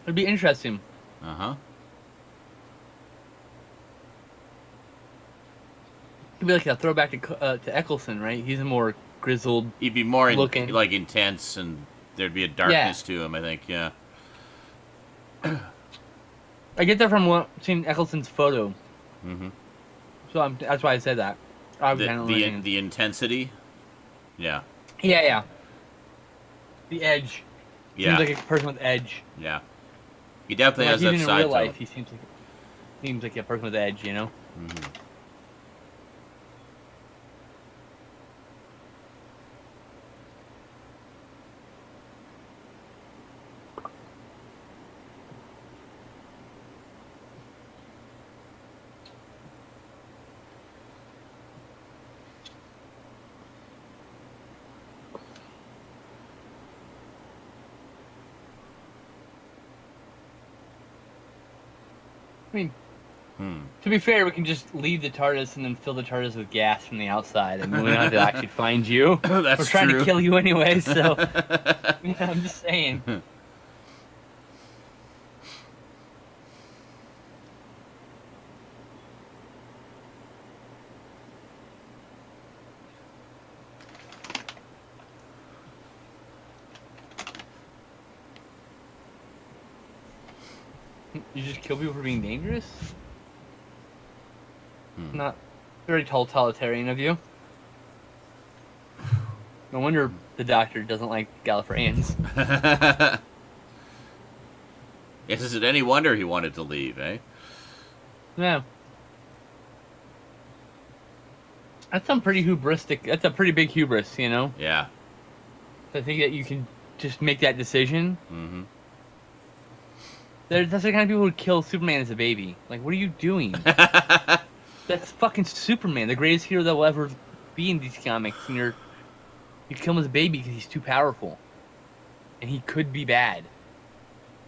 It'd be interesting. Uh-huh. It'd be like a throwback to Eccleston, right? He's a more grizzled. He'd be more looking. like intense, and there'd be a darkness to him. I think. Yeah. I get that from seeing Eccleston's photo. Mm-hmm. So that's why I said that. The intensity. Yeah. Yeah. The edge. Yeah. Seems like a person with edge. Yeah. He definitely Like has that even in side real to life, him. he seems like a person with edge, you know. Mm-hmm. I mean, to be fair, we can just leave the TARDIS and then fill the TARDIS with gas from the outside, and we don't have to actually find you. That's We're trying true. to kill you anyway, so I'm just saying. You just kill people for being dangerous? Not very totalitarian of you. No wonder the Doctor doesn't like Gallifreyans. Yes, is it any wonder he wanted to leave, eh? Yeah. That's some pretty hubristic. That's a pretty big hubris, you know? Yeah. I think that you can just make that decision. Mm-hmm. That's the kind of people who would kill Superman as a baby. Like, what are you doing? That's fucking Superman, the greatest hero that will ever be in these comics, and you kill him as a baby because he's too powerful, and he could be bad.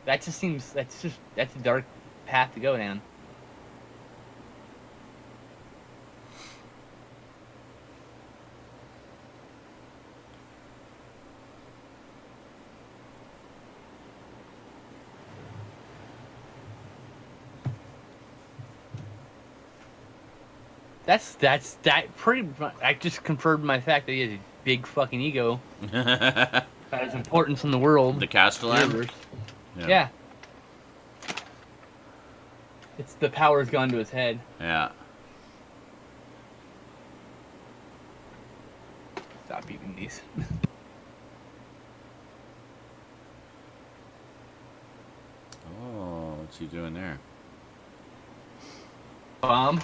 That just seems that's a dark path to go down. That pretty. I just confirmed my fact that he has a big fucking ego. That has importance in the world. The Castellan? Yeah. It's the power's gone to his head. Yeah. Stop eating these. Oh, what's he doing there? Bomb.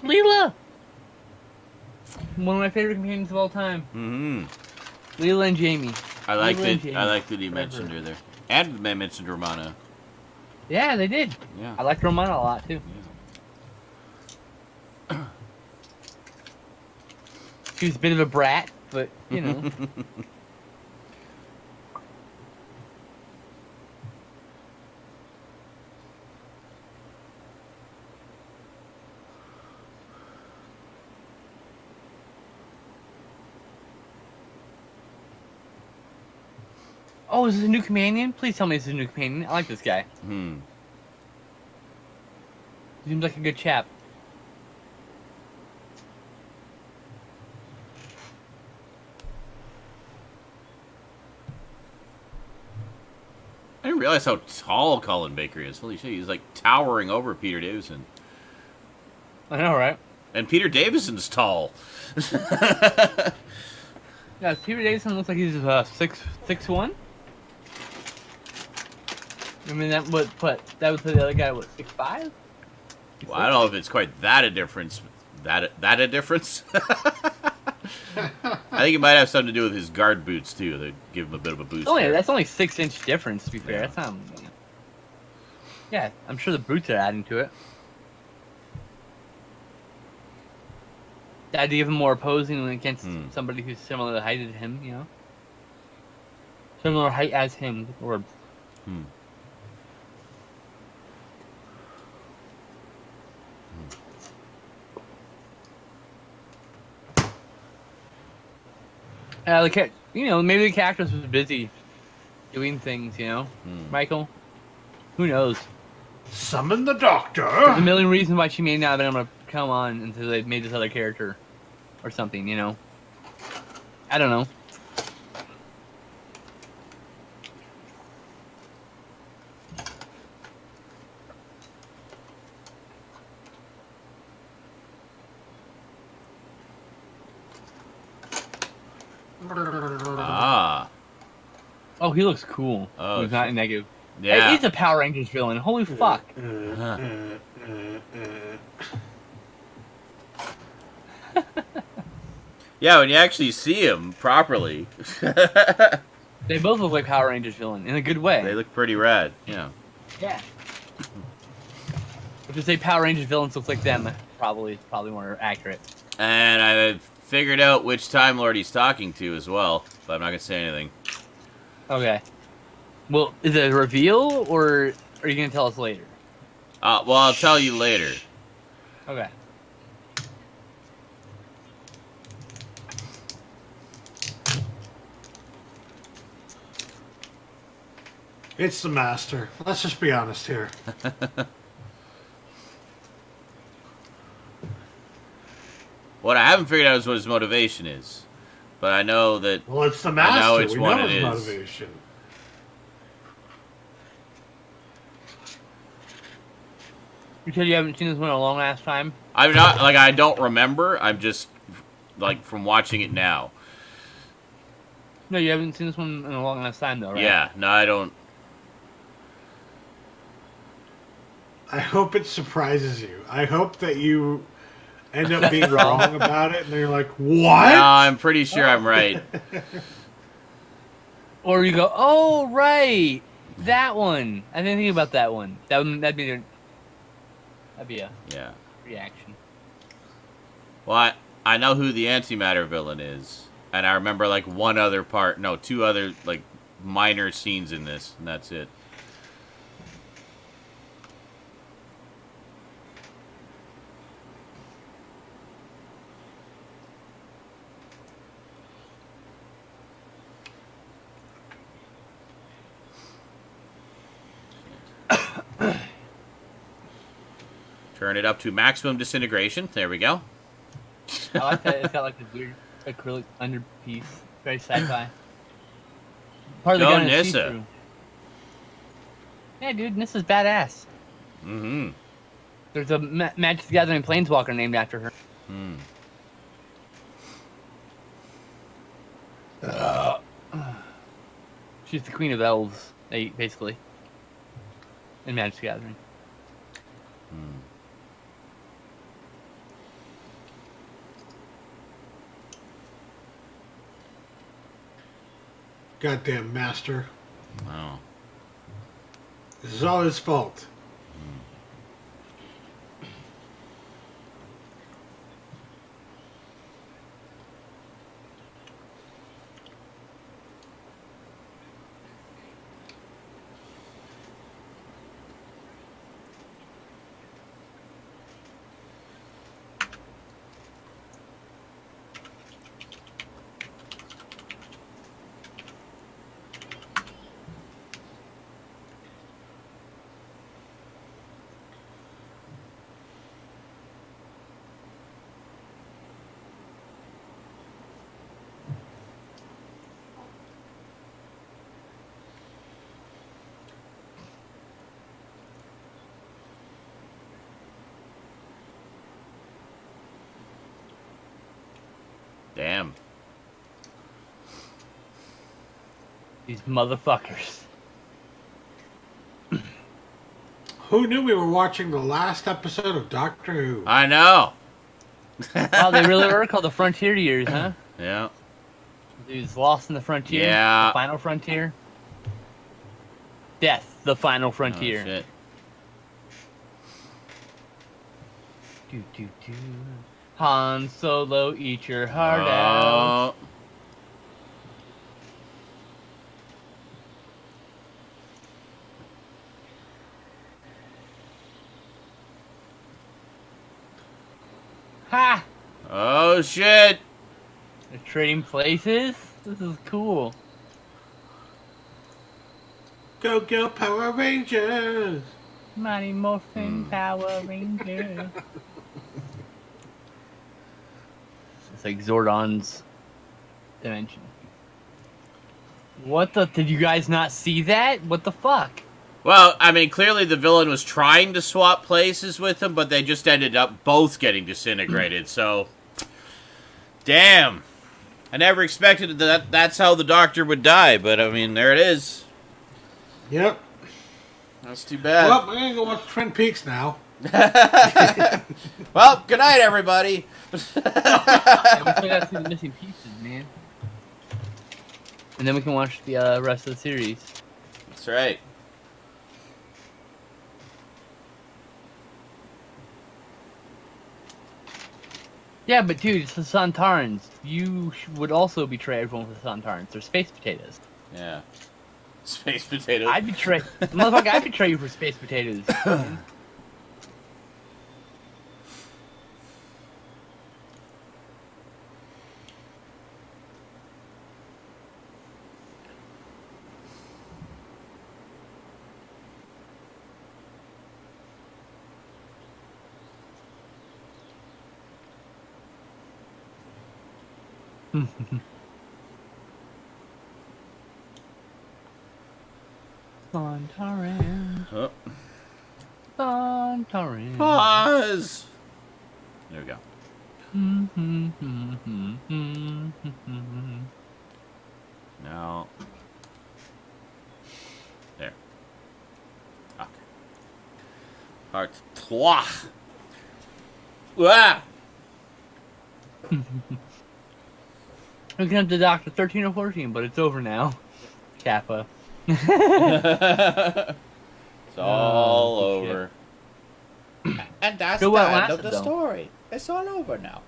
Leela! One of my favorite companions of all time. Mm-hmm. Leela and Jamie. I like that he mentioned her there. And they mentioned Romana. Yeah, they did. Yeah. I liked Romana a lot, too. Yeah. She was a bit of a brat, but, you know. Oh, is this a new companion? Please tell me this is a new companion. I like this guy. Seems like a good chap. I didn't realize how tall Colin Baker is. Holy shit, he's like towering over Peter Davison. I know, right? And Peter Davison's tall. Yeah, Peter Davison looks like he's 6'1". I mean, that would put the other guy, what, 6'5"? Well, I don't know if it's quite that a difference. That a difference? I think it might have something to do with his guard boots, too. They give him a bit of a boost. Oh, yeah, that's only 6-inch difference, to be fair. Yeah. That's not... Yeah, I'm sure the boots are adding to it. That to give him more opposing against somebody who's similar height to him, you know? Similar height as him, or... You know, maybe the character was busy doing things, you know? Michael? Who knows? Summon the doctor! There's a million reasons why she may not have been able to come on until they made this other character. Or something, you know? I don't know. Ah. Oh, he looks cool. Oh, He's not negative. Yeah. Hey, he's a Power Rangers villain. Holy fuck. Yeah, when you actually see him properly. They both look like Power Rangers villain in a good way. They look pretty rad, yeah. Yeah. If you say Power Rangers villains look like them, probably more accurate. And I figured out which Time Lord he's talking to as well, but I'm not going to say anything. Okay. Well, is it a reveal, or are you going to tell us later? Well, I'll tell you later. Okay. It's the master. Let's just be honest here. What I haven't figured out is what his motivation is. But I know that... Well, it's the master. I know which we one know it his is. motivation. You said you haven't seen this one in a long ass time? I'm not... Like, I don't remember. I'm just... Like, from watching it now. No, you haven't seen this one in a long ass time, though, right? Yeah. No, I don't... I hope it surprises you. I hope that you end up being wrong about it, and you're like, what? No, I'm pretty sure I'm right. Or you go, oh, right! That one! I didn't think about that one. That'd be a Yeah. reaction. Well, I know who the antimatter villain is. And I remember, like, one other part... No, two other, like, minor scenes in this, and that's it. Turn it up to maximum disintegration. There we go. I like that. It's got like this weird acrylic underpiece. Very sci-fi. Part of the Go gun is Nissa. see-through. Yeah, dude, Nissa's badass. Mm-hmm. There's a Magic the Gathering Planeswalker named after her. Hmm. She's the queen of elves, basically, in Magic the Gathering. Hmm. Goddamn master. Wow. This is all his fault. Damn. These motherfuckers. Who knew we were watching the last episode of Doctor Who? I know. Wow, they really were called the Frontier Years, huh? Yeah. Dude's Lost in the Frontier. Yeah. The Final Frontier. Death, the Final Oh, Frontier. shit. Do, do, do. Han Solo, eat your heart out. Oh. Ha! Oh, shit. They're trading places? This is cool. Go, go, Power Rangers! Mighty Morphin Power Ranger. It's like Zordon's dimension. What the? Did you guys not see that? What the fuck? Well, I mean, clearly the villain was trying to swap places with him, but they just ended up both getting disintegrated, so... Damn. I never expected that's how the Doctor would die, but, I mean, there it is. Yep. That's too bad. Well, I'm gonna go watch Twin Peaks now. Well, good night, everybody. Yeah, we still gotta see the missing pieces, man. And then we can watch the rest of the series. That's right. Yeah, but dude, it's the Santarans. You would also betray everyone with the Santarans. They're space potatoes. Yeah. Space potatoes. I'd betray, motherfucker. I'd betray you for space potatoes. Santaran. Oh. Santaran. Pause. There we go. Now. There. Okay. Part 3. Wow. We can have the Doctor 13 or 14, but it's over now. Kappa. It's all over. And that's Go the well end lasted, of the though. story. It's all over now.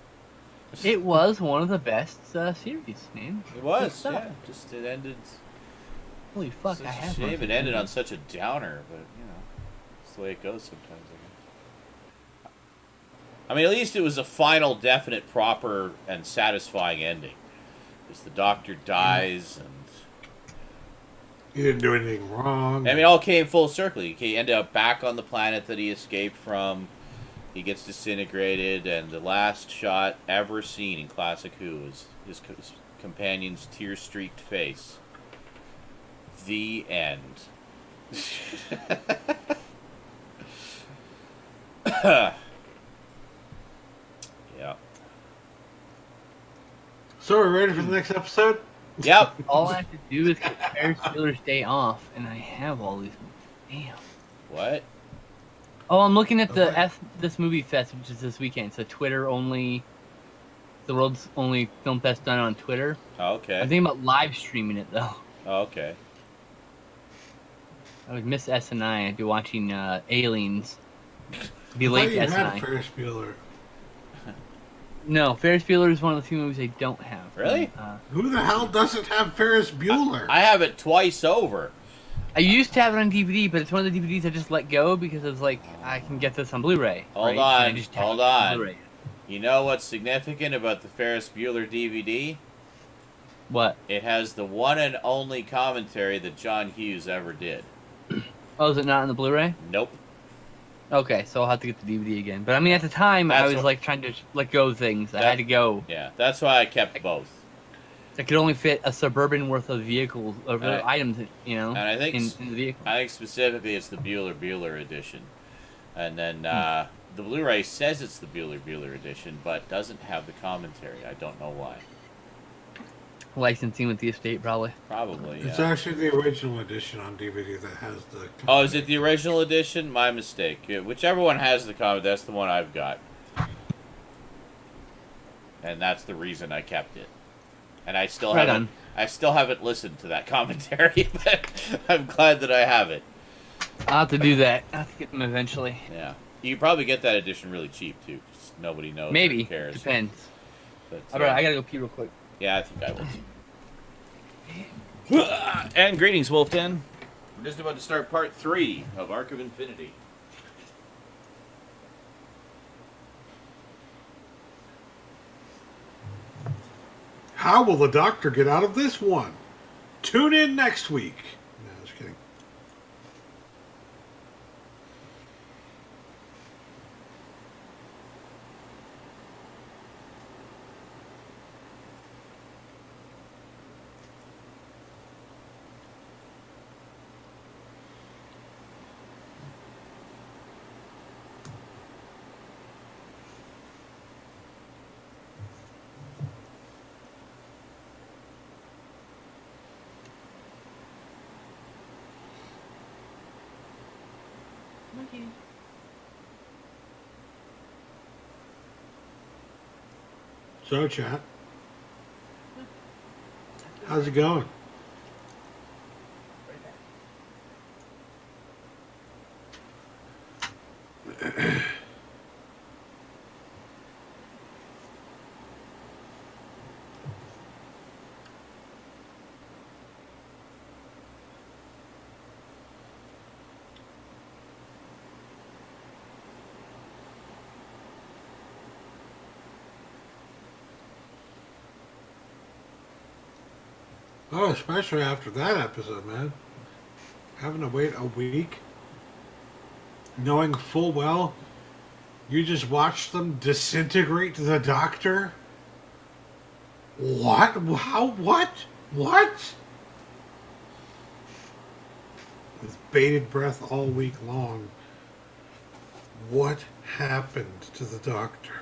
It was one of the best series, man. It was, stuff. yeah. Just it ended. Holy fuck, Such I a have shame one. it ended on such a downer, but you know, it's the way it goes sometimes. I mean, at least it was a final, definite, proper, and satisfying ending. Because the Doctor dies, and You didn't do anything wrong. I mean, it all came full circle. He ended up back on the planet that he escaped from. he gets disintegrated, and the last shot ever seen in classic Who is his companion's tear-streaked face. The end. Yeah. So we're ready for the next episode? Yep. All I have to do is get Ferris Bueller's Day Off, and I have all these. Damn. What? Oh, I'm looking at the this movie fest, which is this weekend. It's a Twitter only, the world's only film fest done on Twitter. Oh, okay. I'm thinking about live streaming it though. Oh, okay. I would miss SNI. I'd be watching Aliens. Be I late thought you to had SNI. Ferris Bueller. No, Ferris Bueller is one of the few movies I don't have. Really? Who the hell doesn't have Ferris Bueller? I have it twice over. I used to have it on DVD, but it's one of the DVDs I just let go because I was like, I can get this on Blu-ray. Hold right? on, And I just have hold it on on. Blu-ray. You know what's significant about the Ferris Bueller DVD? What? It has the one and only commentary that John Hughes ever did. Oh, is it not on the Blu-ray? Nope. Okay, so I'll have to get the DVD again. But I mean, at the time, I That's was what- like trying to let go of things. I had to go. Yeah, that's why I kept both. I could only fit a Suburban worth of vehicles, of Right. items, you know, And I think in the vehicle. I think specifically it's the Bueller edition. And then the Blu-ray says it's the Bueller edition, but doesn't have the commentary. I don't know why. Licensing with the estate, probably. Probably, It's yeah. actually the original edition on DVD that has the... Oh, is it the original edition? My mistake. Yeah, whichever one has the comment, that's the one I've got. And that's the reason I kept it. And I still Right haven't. on. I still haven't listened to that commentary, but I'm glad that I have it. I'll have to do that. I'll have to get them eventually. Yeah, you can probably get that edition really cheap too. 'Cause nobody knows. Maybe. Or cares. Depends. But, Alright, I gotta go pee real quick. yeah, I think I will. And greetings, Wolfden. We're just about to start part 3 of Arc of Infinity. How will the Doctor get out of this one? Tune in next week. No, just kidding. So, chat. How's it going? Oh, especially after that episode, man. Having to wait a week, knowing full well you just watched them disintegrate the Doctor? What? How? What? What? With bated breath all week long. What happened to the Doctor?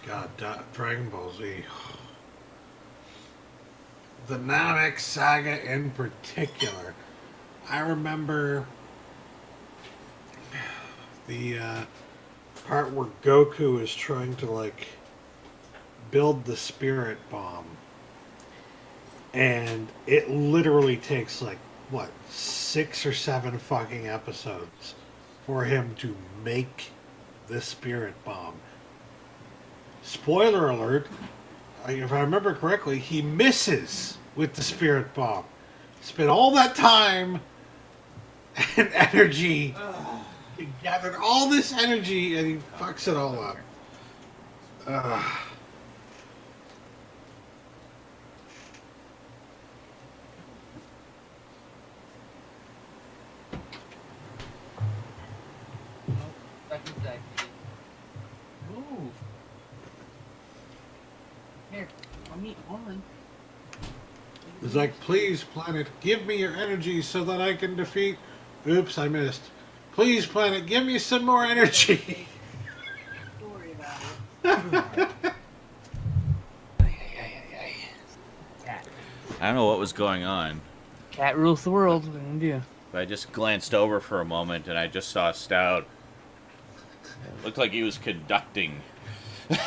God, Dragon Ball Z. The Namek saga in particular. I remember the part where Goku is trying to, like, build the spirit bomb. And it literally takes, like, what, 6 or 7 fucking episodes for him to make this spirit bomb. Spoiler alert, if I remember correctly, he misses with the spirit bomb. Spent all that time and energy, he gathered all this energy, and he fucks it all up. Ooh. Here, let me on. It's like, please, planet, give me your energy so that I can defeat... Oops, I missed. Please, planet, give me some more energy. Don't worry about it. Cat. I don't know what was going on, Cat rules the world. What are you gonna do? but I just glanced over for a moment and I just saw Stout. It looked like he was conducting. No.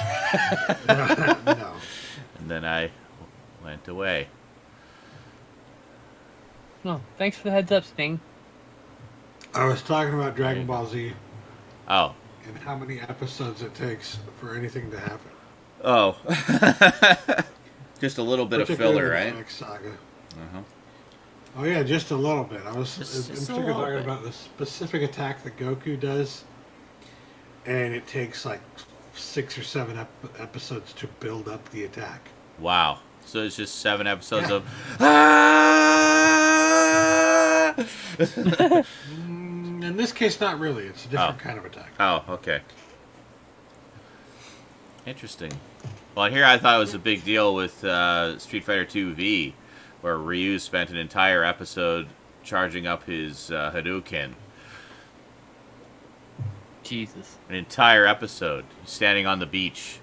And then I went away. No, thanks for the heads up, Sting. I was talking about Dragon Ball Z Oh. and how many episodes it takes for anything to happen. Oh. Just a little bit of Particularly filler, the right? Namek Saga. Uh-huh. Oh yeah, just a little bit. I was Just in a particular little talking bit. about the specific attack that Goku does, and it takes like 6 or 7 episodes to build up the attack. Wow. So it's just 7 episodes Yeah. of... Ah! In this case, not really. It's a different kind of attack. Oh, okay. Interesting. Well, here I thought it was a big deal with Street Fighter 2 V, where Ryu spent an entire episode charging up his Hadouken. Jesus. An entire episode. Standing on the beach.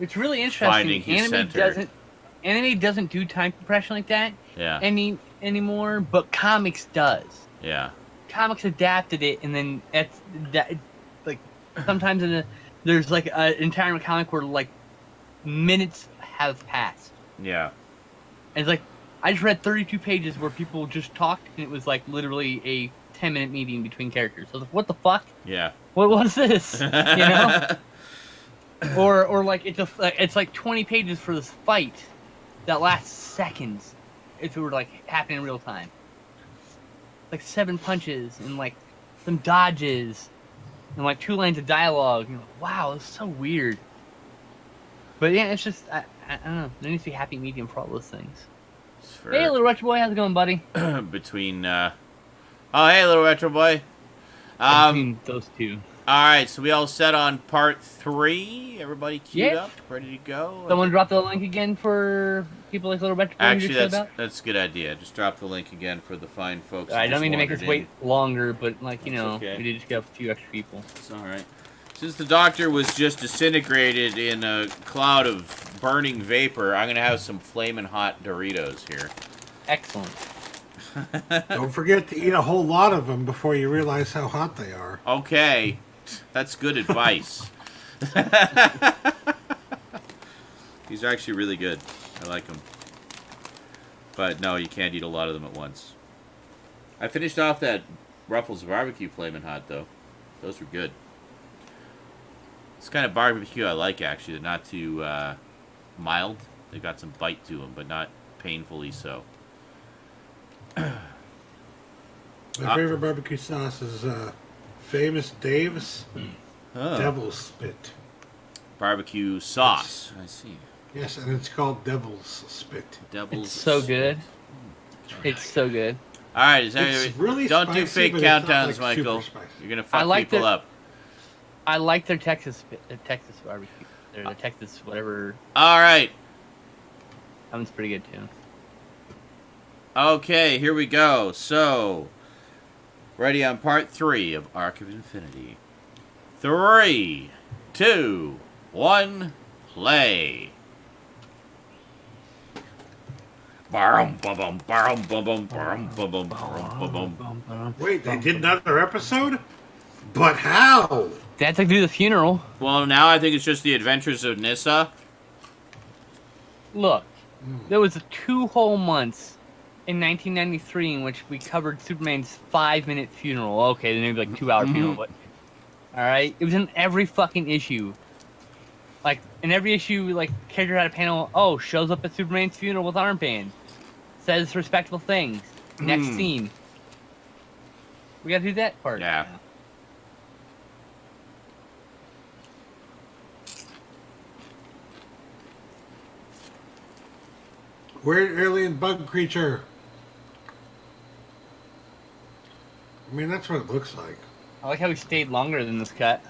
It's really Finding interesting. his center. Anime doesn't do time compression like that Yeah. anymore, but comics does. Yeah. Comics adapted it, and then like sometimes there's like an entire comic where like minutes have passed. Yeah. And it's like I just read 32 pages where people just talked, and it was like literally a 10-minute meeting between characters. So I was like, what the fuck? Yeah. What was this? You know? Or like it's like 20 pages for this fight that lasts seconds if it were like happening in real time. Like 7 punches and like some dodges and like 2 lines of dialogue. You know, wow, it's so weird. But yeah, it's just I don't know. There needs to be a happy medium for all those things. For Hey, little retro boy, how's it going, buddy? between oh, hey, little retro boy. Between those two. All right, so we all set on part 3. Everybody queued Yeah. up, ready to go. Someone drop the link again for people like little retro boy. Actually, who about? that's a good idea. Just drop the link again for the fine folks. I who don't just mean to make us wandered wait longer, but like you That's know, okay. we did just get a few extra people. in. It's all right. Since the doctor was just disintegrated in a cloud of burning vapor, I'm gonna have some flaming hot Doritos here. Excellent. Don't forget to eat a whole lot of them before you realize how hot they are. Okay, that's good advice. These are actually really good. I like them. But no, you can't eat a lot of them at once. I finished off that Ruffles barbecue flaming hot though. Those were good. It's kind of barbecue I like actually. They're not too mild. They got some bite to them, but not painfully so. My favorite barbecue sauce is Famous Dave's Oh. Devil's Spit. Barbecue sauce. I see. Yes, and it's called Devil's Spit. Devil's. It's so good. It's so good. All right, is It's really don't do spicy, fake but it's not, countdowns, like, Michael. super spicy. You're gonna I fuck like people the- up. I like their Texas barbecue. Their Texas whatever. All right. That one's pretty good too. Okay, here we go. So, ready on part 3 of Arc of Infinity. 3, 2, 1, play. Barum, bum, barum, bum, bum, barum, bum, bum, barum, bum, bum. Wait, they did another episode? But how? They had to do the funeral. Well, now I think it's just the adventures of Nissa. Look, there was 2 whole months in 1993 in which we covered Superman's 5-minute funeral. Okay, then maybe like 2-hour funeral, but All right, it was in every fucking issue. Like in every issue, like character had a panel. Oh, shows up at Superman's funeral with armband. Says respectful things. Next scene. We gotta do that part. Yeah. Now. Weird alien bug creature. I mean, that's what it looks like. I like how we stayed longer than this cut.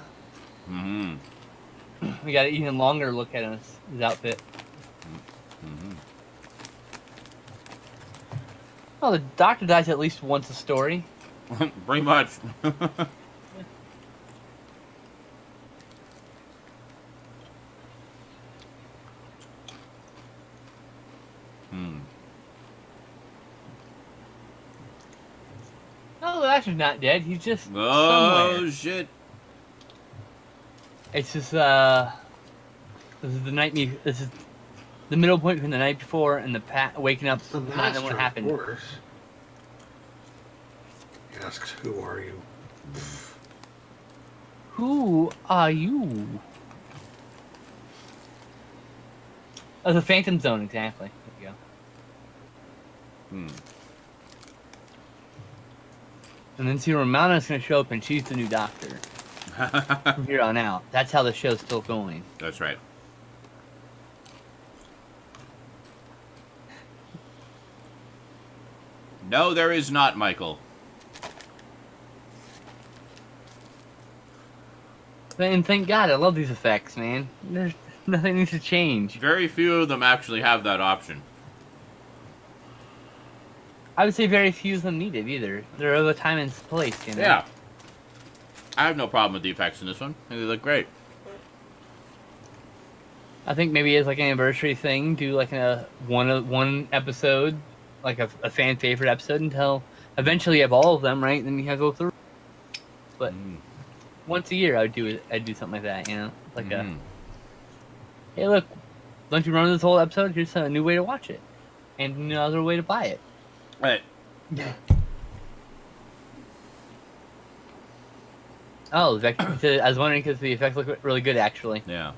Mm-hmm. We got an even longer look at his outfit. Mm-hmm. Oh, the Doctor dies at least once a story. Pretty much. Oh, the Doctor's not dead. He's just Oh, somewhere. shit. It's just this is this is the middle point between the night before and the waking up The and then master, what happened. of course. He asks, "Who are you?" Who are you? Oh, the Phantom Zone, exactly. There you go. And then see, Romana's going to show up and she's the new Doctor. From here on out. That's how the show's still going. That's right. No, there is not, Michael. And thank God, I love these effects, man. There's nothing needs to change. Very few of them actually have that option. I would say very few of them needed either. They're of a time and place, you know? Yeah. I have no problem with the effects in this one. They look great. I think maybe as like an anniversary thing, do like a one episode, like a fan favorite episode until eventually you have all of them, right? Then you have to go through. But once a year, I'd do something like that, you know, like hey, look, don't you remember this whole episode? Here's a new way to watch it, and another way to buy it. Right. Yeah. Oh, I was wondering because the effects look really good, actually. Yeah.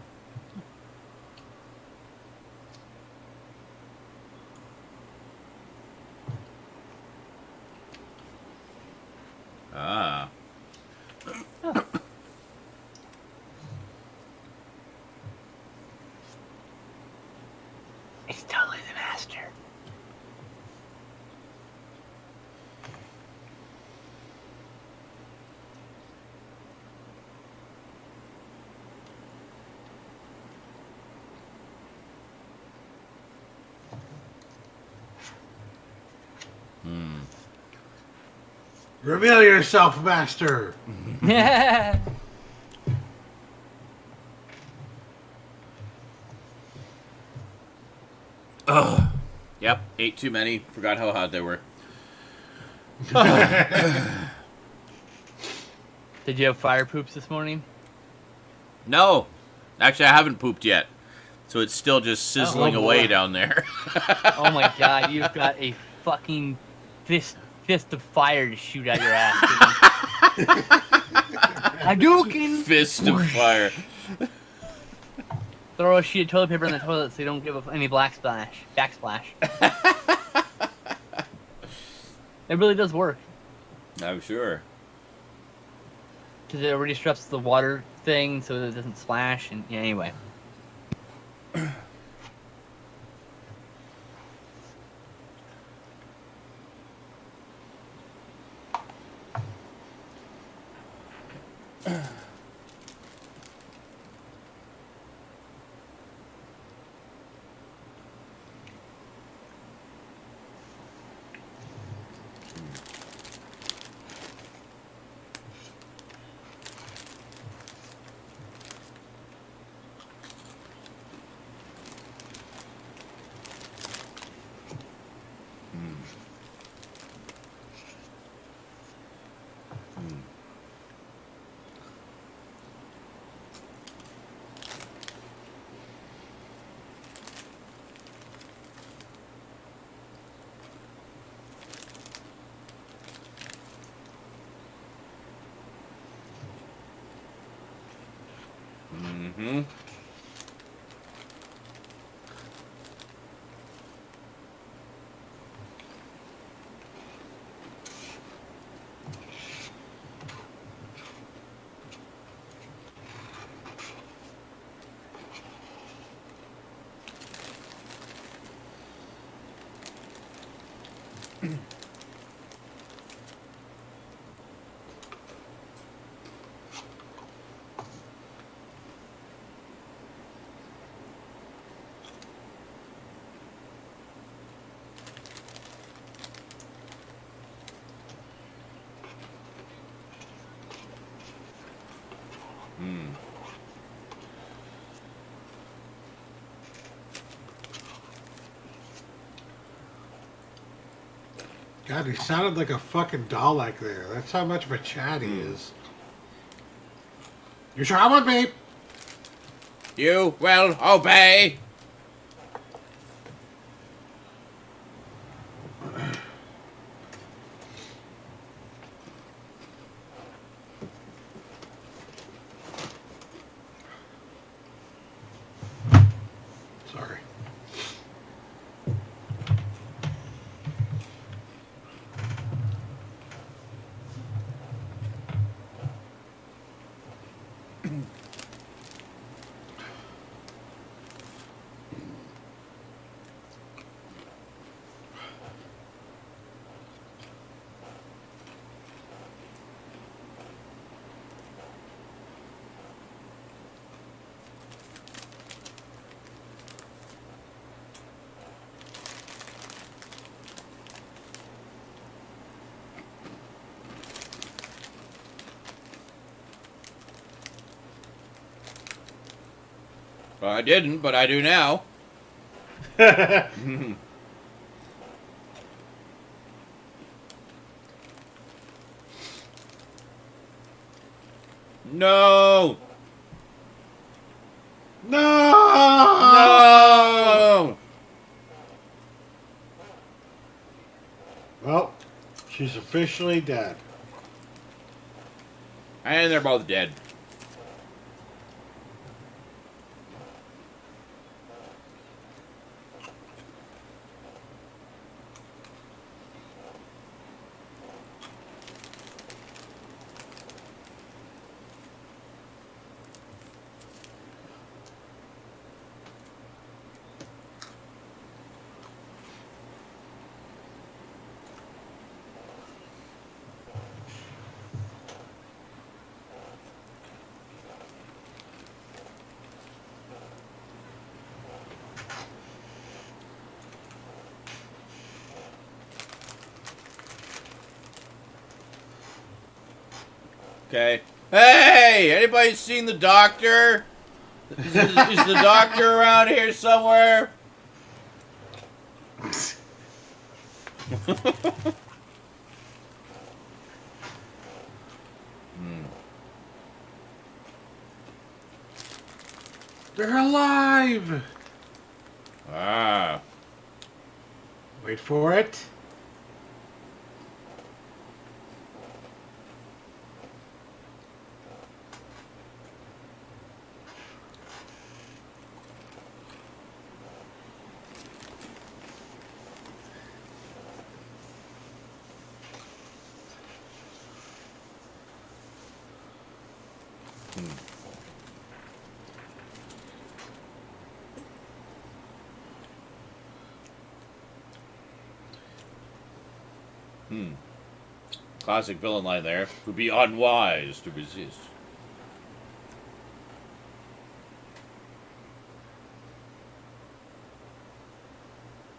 Ah. Oh. It's totally the master. Reveal yourself, master. Yeah. Ugh. Yep, ate too many. Forgot how hot they were. Did you have fire poops this morning? No. Actually, I haven't pooped yet. So it's still just sizzling away down there. Oh my God, you've got a fucking fist of fire to shoot out your ass. Hadouken! Fist of fire. Throw a sheet of toilet paper in the toilet so you don't give any backsplash. It really does work. I'm sure. Because it already disrupts the water thing so that it doesn't splash. And yeah, anyway. Mm-hmm. God, he sounded like a fucking Dalek there. That's how much of a chat he is. You sure I would be? You will obey. Sorry. Well, I didn't, but I do now. No! No! No! Well, she's officially dead. And they're both dead. Okay. Hey! Anybody seen the doctor? Is the doctor around here somewhere? They're alive! Ah. Wait for it. Classic villain line there. Would be unwise to resist.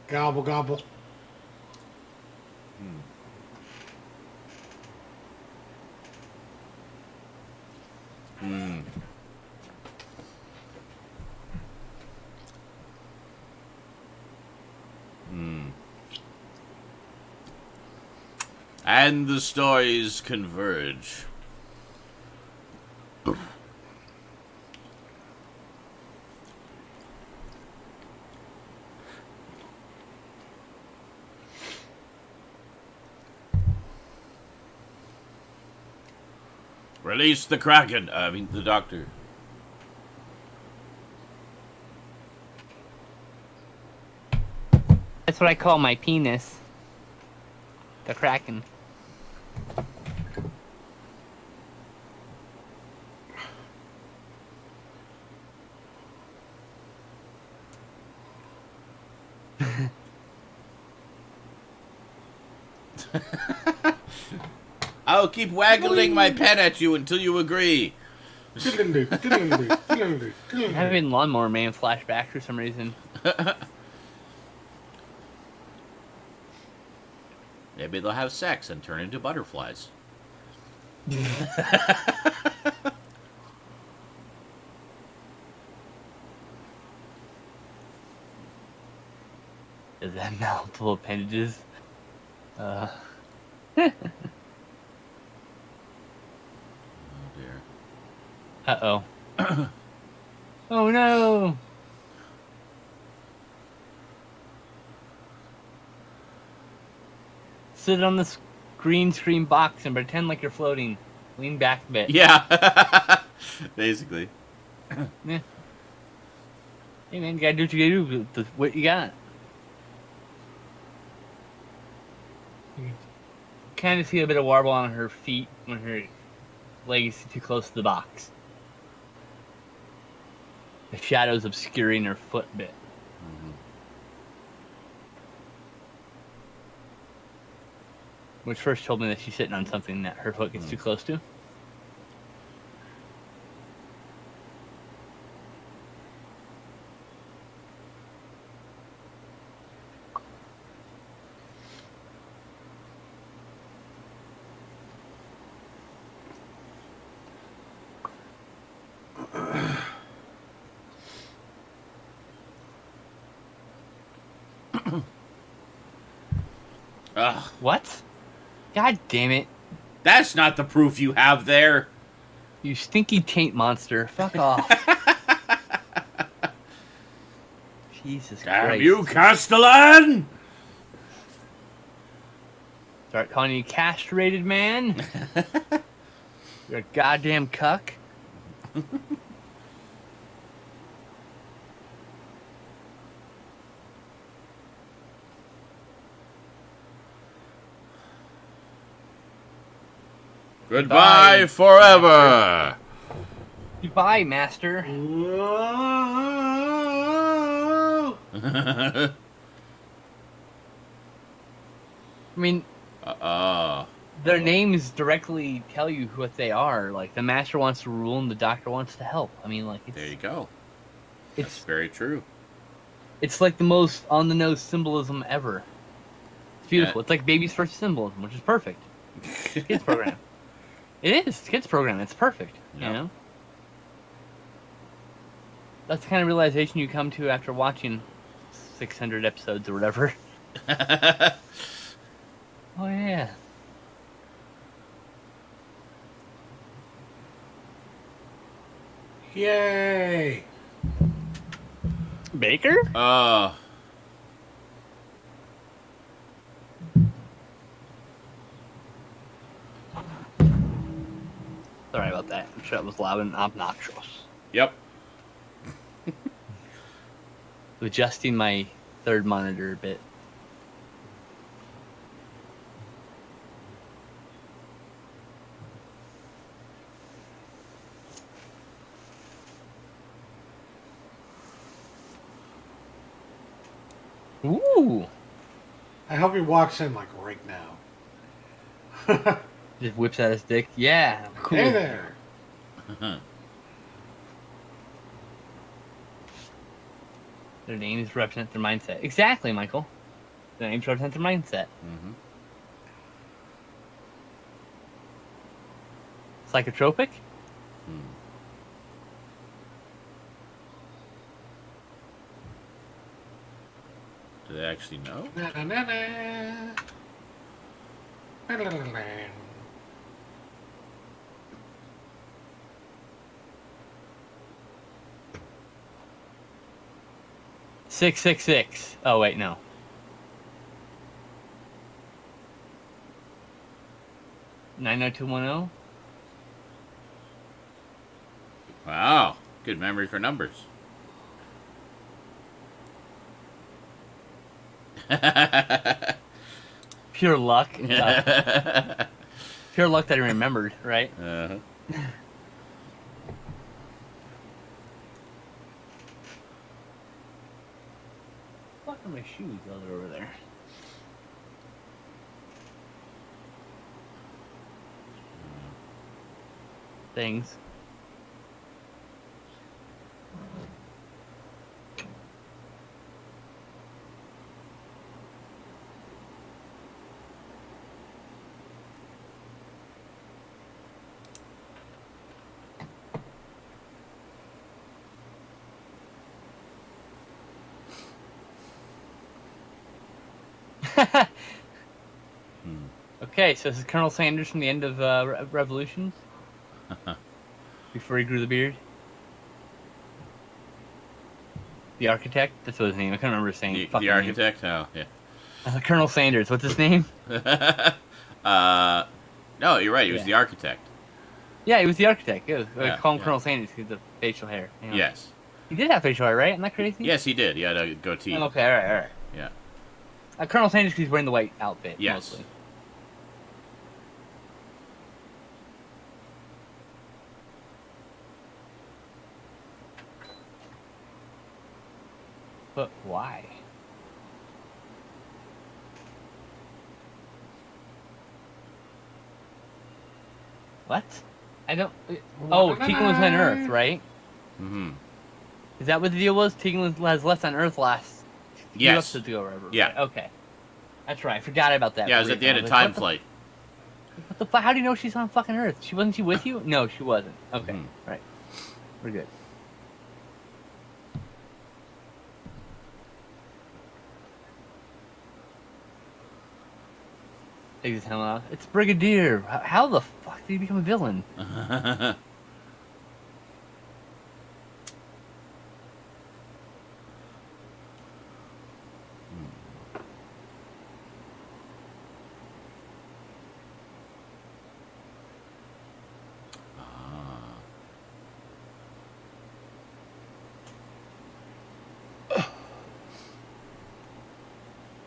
Gobble, gobble. And the stories converge. Release the Kraken. I mean, the Doctor. That's what I call my penis. The Kraken. I'll keep waggling my pen at you until you agree. I'm having Lawnmower Man flashback for some reason. Maybe they'll have sex and turn into butterflies. Does that have multiple appendages? Oh dear. Uh-oh. Oh no! Sit on this green screen box and pretend like you're floating. Lean back a bit. Yeah. Basically. Yeah. Hey man, you gotta do what you gotta do with what you got. You kind of see a bit of warble on her feet when her leg is too close to the box. The shadow's obscuring her foot a bit. Mm-hmm. Which first told me that she's sitting on something that her foot gets too close to. Ugh. What? God damn it. That's not the proof you have there. You stinky taint monster. Fuck off. Jesus Damn Christ. you, Castellan! Start calling you castrated, man. You're a goddamn cuck. Goodbye Goodbye, forever. Goodbye, master. Whoa. I mean, their names directly tell you what they are. Like, the master wants to rule and the doctor wants to help. I mean, like, it's, There you go. That's it's very true. it's like the most on-the-nose symbolism ever. It's beautiful. Yeah. It's like baby's first symbolism, which is perfect. Kids program. It is. It's a kids program. It's perfect. Yeah. You know? That's the kind of realization you come to after watching 600 episodes or whatever. Oh, yeah. Yay. Baker? Sorry about that. I'm sure that was loud and obnoxious. Yep. Adjusting my third monitor a bit. Ooh! I hope he walks in like right now. Just whips out his dick. Yeah, cool. Hey there. Their names represent their mindset. Exactly, Michael. Their names represent their mindset. Mm-hmm. Psychotropic? Do they actually know? Na, na, na, na. Na, na, na, na. 666. Oh, wait, no. Nine zero 210. Wow. Good memory for numbers. Pure luck. Pure luck that he remembered, right? Uh-huh. What are my shoes while they're over there? Things. Okay, so this is Colonel Sanders from the end of Revolutions? Before he grew the beard? The Architect? That's what his name. I can't remember saying. The Architect? Oh, yeah. Colonel Sanders. What's his name? No, you're right. He was the Architect. Yeah, he was the Architect. Yeah, call him yeah. Colonel Sanders because of the facial hair. You know. Yes. He did have facial hair, right? Isn't that crazy? Yes, he did. He had a goatee. Oh, okay, all right. Yeah. Colonel Sanders because he's wearing the white outfit, Yes. mostly. But why? What? I don't... Oh, Tegan was on Earth, right? Mm-hmm. Is that what the deal was? Tegan has left on Earth last few Yes. episodes ago, or whatever. Yeah. Right? Okay. That's right. I forgot about that. Yeah, it was at the end of Time Flight. What the fuck? How do you know she's on fucking Earth? Wasn't she with you? No, she wasn't. Okay. Mhm. Right. We're good. It's Brigadier. How the fuck did he become a villain?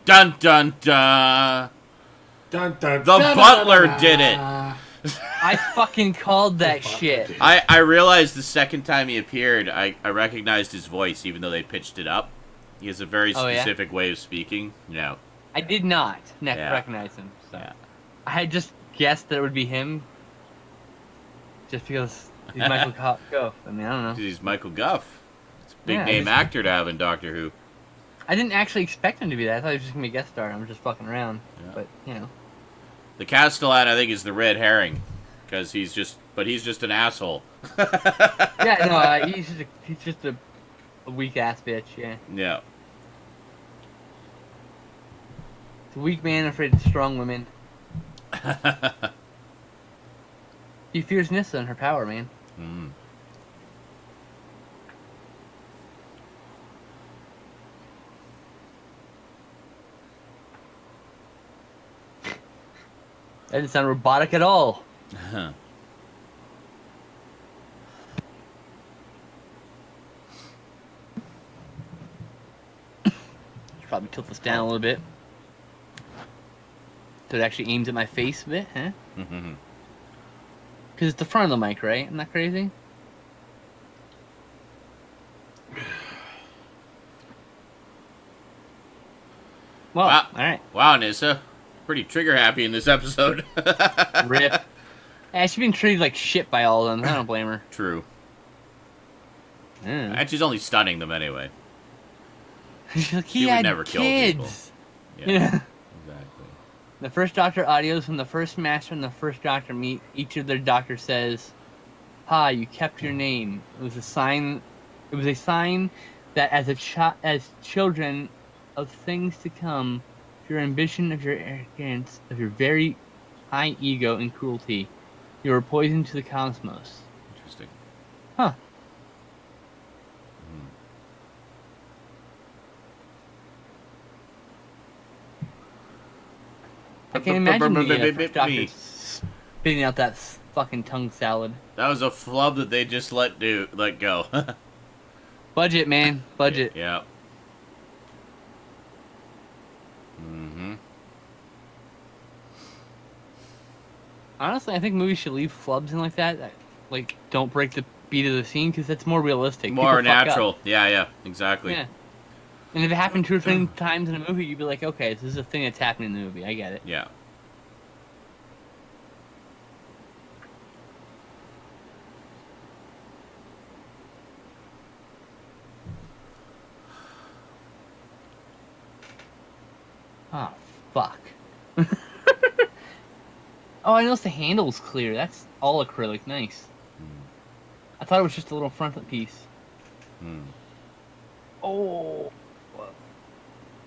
Dun dun dun. Dun, dun, The dun, butler dun, dun, did dun. I fucking called that shit. I realized the second time he appeared, I recognized his voice, even though they pitched it up. He has a very specific way of speaking. Yeah. I did not recognize him. So. Yeah. I had just guessed that it would be him. Just because he's Michael Goff. I mean, I don't know. He's Michael Guff. It's a big Yeah, name actor to have in Doctor Who. I didn't actually expect him to be that. I thought he was just going to be a guest star. I'm just fucking around. Yeah. But, you know. The Castellan, I think, is the red herring. Because he's just an asshole. Yeah, no, he's just a weak-ass bitch, yeah. Yeah. It's a weak man afraid of strong women. He fears Nissa and her power, man. Mm. That didn't sound robotic at all. Huh. Should probably tilt this down a little bit. So it actually aims at my face a bit, huh? Because it's the front of the mic, right? Isn't that crazy? Well, Wow. alright. Wow, Nissa. Pretty trigger happy in this episode. Rip. Yeah, she's been treated like shit by all of them. I don't blame her. True. Yeah. And she's only stunning them anyway. She's like, She he would had never kill people. kids. Yeah. Yeah. Exactly. The first Doctor audios when the first Master and the first Doctor meet. Each of their Doctor says, "Ha, you kept your name." It was a sign. It was a sign that as children of things to come, of your ambition, of your arrogance, of your very high ego and cruelty, you are poison to the cosmos. Interesting. Huh. I can't imagine the first Doctor spitting out that fucking tongue salad. That was a flub that they just let go. Budget, man. Budget. Yeah. Honestly, I think movies should leave flubs in like that like, don't break the beat of the scene, because that's more realistic. More People fuck natural. up. Yeah, exactly. Yeah. And if it happened 2 or 3 times in a movie, you'd be like, okay, this is a thing that's happening in the movie. I get it. Yeah. Oh, fuck. Oh, I noticed the handle's clear. That's all acrylic. Nice. I thought it was just a little front piece. Oh.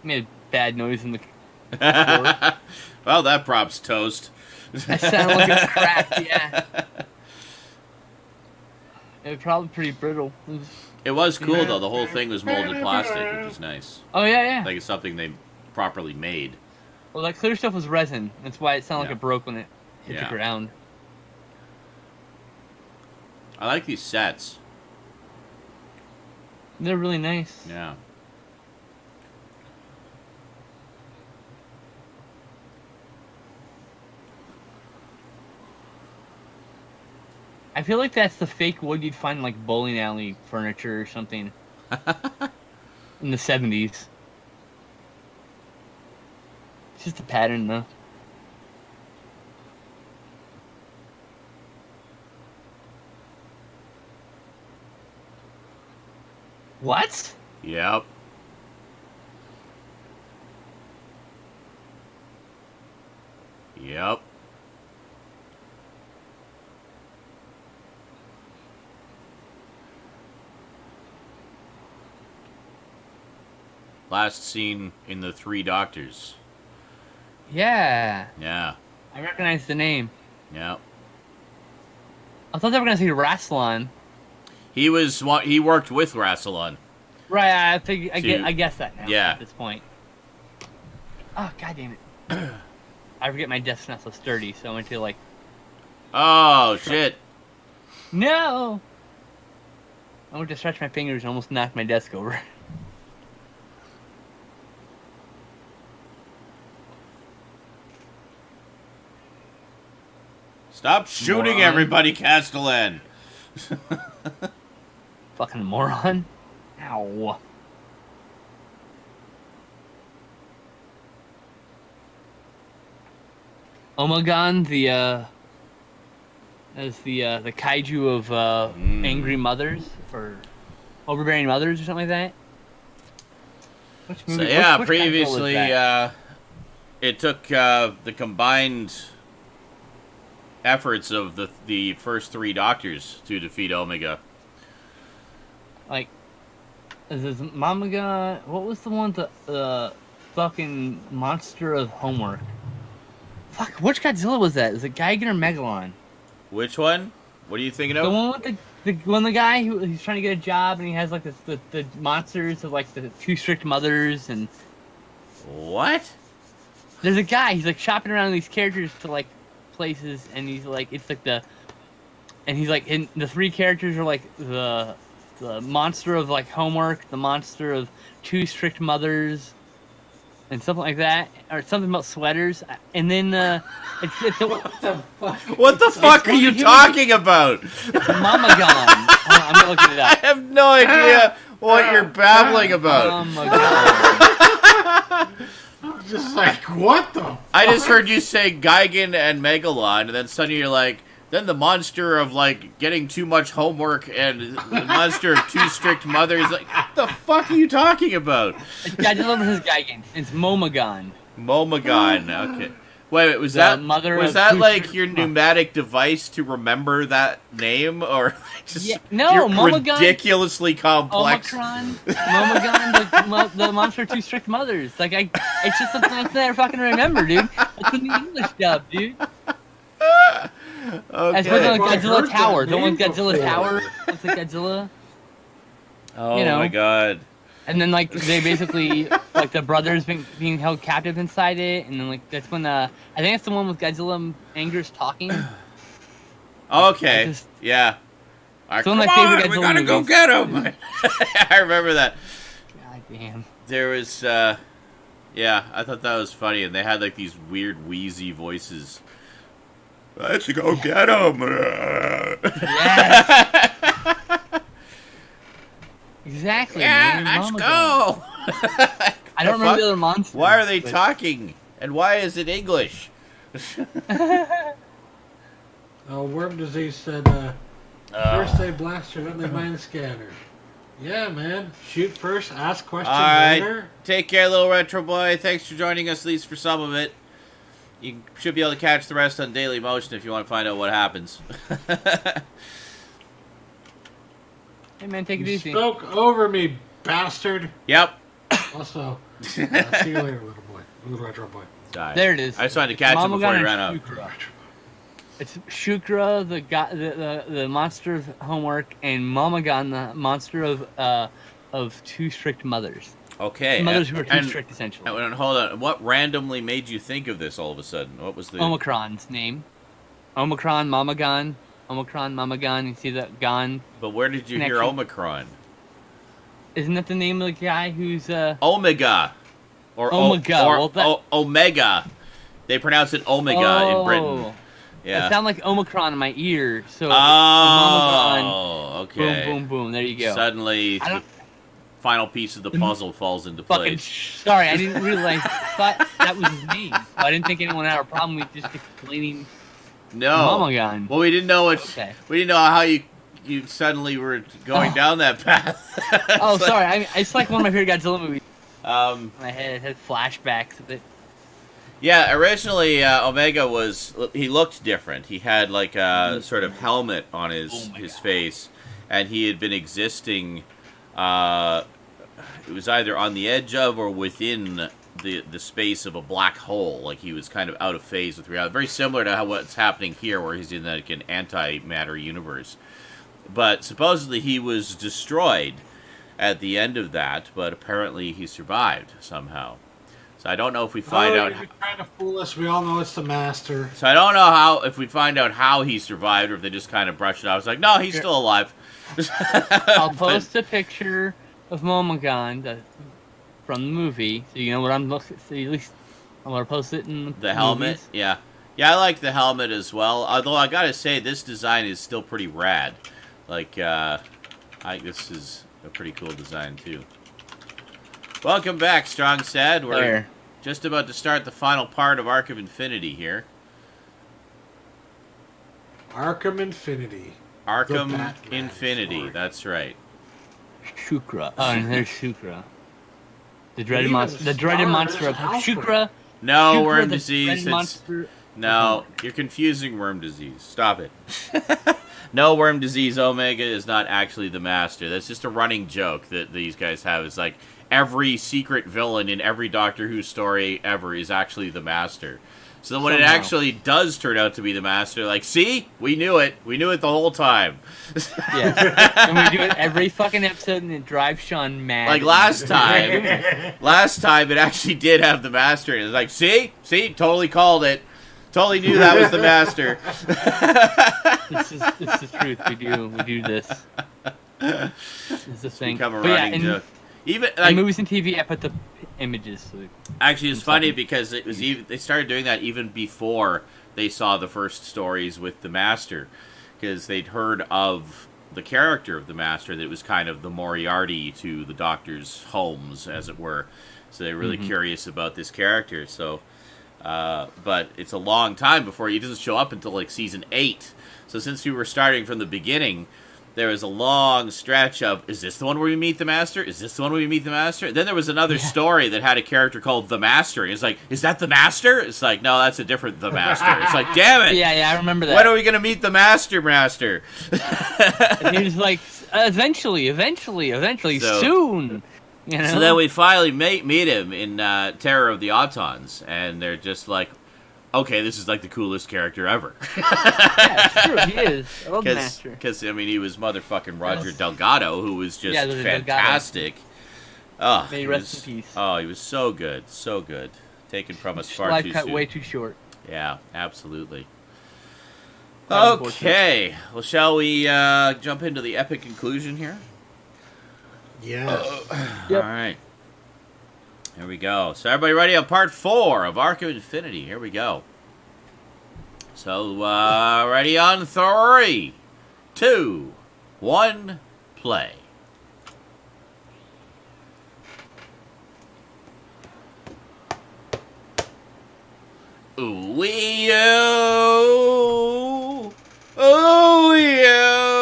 Made a bad noise in the floor. Well, that prop's toast. I sound like it's cracked, yeah. It was probably pretty brittle. It was cool, though. The whole thing was molded plastic, which is nice. Oh, yeah. Like it's something they properly made. Well, that clear stuff was resin. That's why it sounded like Yeah. it broke when it hit Yeah. the ground. I like these sets. They're really nice. Yeah. I feel like that's the fake wood you'd find in, like, bowling alley furniture or something. In the 70s. It's just a pattern, though. What? Yep. Yep. Last seen in the Three Doctors. Yeah. Yeah. I recognize the name. Yep. I thought they were going to say Rassilon. He worked with Rassilon. Right, I guess that now Yeah. at this point. Oh, god damn it. I forget my desk's not so sturdy, so I went to, like... Oh, shit. No! I went to stretch my fingers and almost knocked my desk over. Stop shooting Moron. everybody, Castellan. Fucking moron. Ow. Omegon, as the kaiju of angry mothers or overbearing mothers or something like that. Which So, movie? yeah, which Godzilla was previously, that? it took the combined efforts of the first Three Doctors to defeat Omega. Like, is this Mamagon? What was the one the fucking monster of homework? Fuck, which Godzilla was that? Is it Gigan or Megalon? Which one? What are you thinking The of? one with the guy he's trying to get a job and he has like the monsters of like the two strict mothers and What? there's a guy, he's like shopping around these characters to like places and he's like it's like he's like in the 3 characters are like the monster of like homework, the monster of two strict mothers and something like that, or something about sweaters, and then it's What the fuck? What the fuck are you talking about? Mamagon. I'm gonna look it I up. have no idea what you're babbling about. Mamagon. Just like, what the? I just heard you say Gigan and Megalon, and then suddenly you're like, then the monster of, like, getting too much homework and the monster of two strict mothers. Like, what the fuck are you talking about? It's Godzilla vs. Gigan. It's Momagon. Momagon. Okay. Wait, was The that mother was of that two like strict your mothers. pneumatic device to remember that name, or just Yeah, no, you're Momagon- ridiculously complex? Omicron, Momagon, the monster of two strict mothers. Like it's just something I can't fucking remember, dude. That's in the English dub, dude. Okay. As with like Well, I've Godzilla heard Tower. that The one with name Godzilla before. Tower. It's like Godzilla. Oh you know. my god. And then like they basically like the brothers being held captive inside it, and then like that's when I think it's the one with Godzilla and Anger's talking. Okay. Just- Yeah. It's one of my favorite we Godzilla gotta go movies. get him. I remember that. God damn. There was, yeah, I thought that was funny, and they had like these weird wheezy voices. Let's go get him. Yes. Exactly. Yeah, man. let's Mama go. I don't remember the other monsters. Why are they but- talking? And why is it English? Worm Disease said, first they blaster, then they mind scanner. Yeah, man. Shoot first, ask questions All right. later. Take care, little retro boy. Thanks for joining us, at least for some of it. You should be able to catch the rest on Daily Motion if you want to find out what happens. Hey, man, take it You easy. spoke over me, bastard. Yep. Also, see you later, little boy. Little retro boy. Die. There it is. I just wanted to catch him before he ran out. Shukra. It's Shukra, the monster of homework, and Mamagon, the monster of two strict mothers. Okay. Mothers who are too strict, essentially. And hold on. What randomly made you think of this all of a sudden? What was the... Omicron's name. Omicron, Mamagon. Omicron, Mamagon. You see that Gon? But where did you hear Connection. Omicron? Isn't that the name of the guy who's... Omega. Or Omega. Omega. They pronounce it Omega in Britain. Yeah. It sounded like Omicron in my ear. So Oh, okay. Boom, boom, boom. There you go. Suddenly, I the don't- final piece of the puzzle falls into Fucking place. sorry, I didn't realize. Thought that was his name. So I didn't think anyone had a problem with just explaining No. Mamagon. Well, we didn't know it. Okay. We didn't know how you suddenly were going down that path. Oh, It's sorry. I mean, it's like one of my favorite Godzilla movies. like, My head had flashbacks of it. yeah, originally Omega he looked different. He had like a sort of helmet on his face, and he had been existing. It was either on the edge of or within the space of a black hole. Like he was kind of out of phase with reality. Very similar to what's happening here, where he's in like an antimatter universe. But supposedly he was destroyed at the end of that, but apparently he survived somehow. So I don't know if we find out. You're trying to fool us. We all know it's the master. So I don't know if we find out how he survived, or if they just kind of brushed it off. I was like, no, he's still alive. I'll post a picture of Momogon from the movie, so you know what I'm looking. So at least I'm gonna post it in The helmet, movies. yeah, I like the helmet as well. Although I gotta say, this design is still pretty rad. Like, this is a pretty cool design too. Welcome back, Strong Sad. We're There. just about to start the final part of Arc of Infinity here. Arkham Infinity. Arkham The Batman Infinity, story. that's right. Shukra. Oh, and there's Shukra. The dreaded Even monster. The dreaded Star monster of is Alfred. Shukra. No, Shukra, worm the disease. dreaded It's, monster. no, you're confusing worm disease. Stop it. No, worm disease Omega is not actually the master. That's just a running joke that these guys have. It's like every secret villain in every Doctor Who story ever is actually the master. So then when it Somehow. actually does turn out to be the master, like, see? We knew it. We knew it the whole time. Yes. And we do it every fucking episode, and it drives Sean mad. Like last time it actually did have the master. And it's like, see? Totally called it. Totally knew that was the master. This is truth. We do this. This is the thing. Become a But yeah, running in, joke. Even in like, movies and TV, I put the images. So actually, it's funny something. because it was they started doing that even before they saw the first stories with the master, because they'd heard of the character of the master, that it was kind of the Moriarty to the Doctor's Holmes, as it were. So they're really curious about this character. So, but it's a long time before he doesn't show up until like season 8. So since we were starting from the beginning, there was a long stretch of, is this the one where we meet the Master? Is this the one where we meet the Master? Then there was another story that had a character called the Master. And it's like, is that the Master? It's like, no, that's a different the Master. It's like, damn it! yeah, I remember that. When are we going to meet the Master? And he was like, eventually, So- soon. You know? So then we finally meet him in Terror of the Autons, and they're just like, okay, this is like the coolest character ever. Yeah, it's true, he is. I love the Master. Because, I mean, he was motherfucking Roger Delgado, who was just Yeah, the Delgado. fantastic. Oh, May he he rest was, in peace. Oh, he was so good. So good. Taken from us far Life too cut soon. way too short. Yeah, absolutely. Quite Okay. Well, shall we jump into the epic conclusion here? Yes. Yep. All right. Here we go. So everybody ready on part 4 of Arc of Infinity. Here we go. So, ready on 3, 2, 1, play. Ooh-wee-oh! Ooh-wee-oh!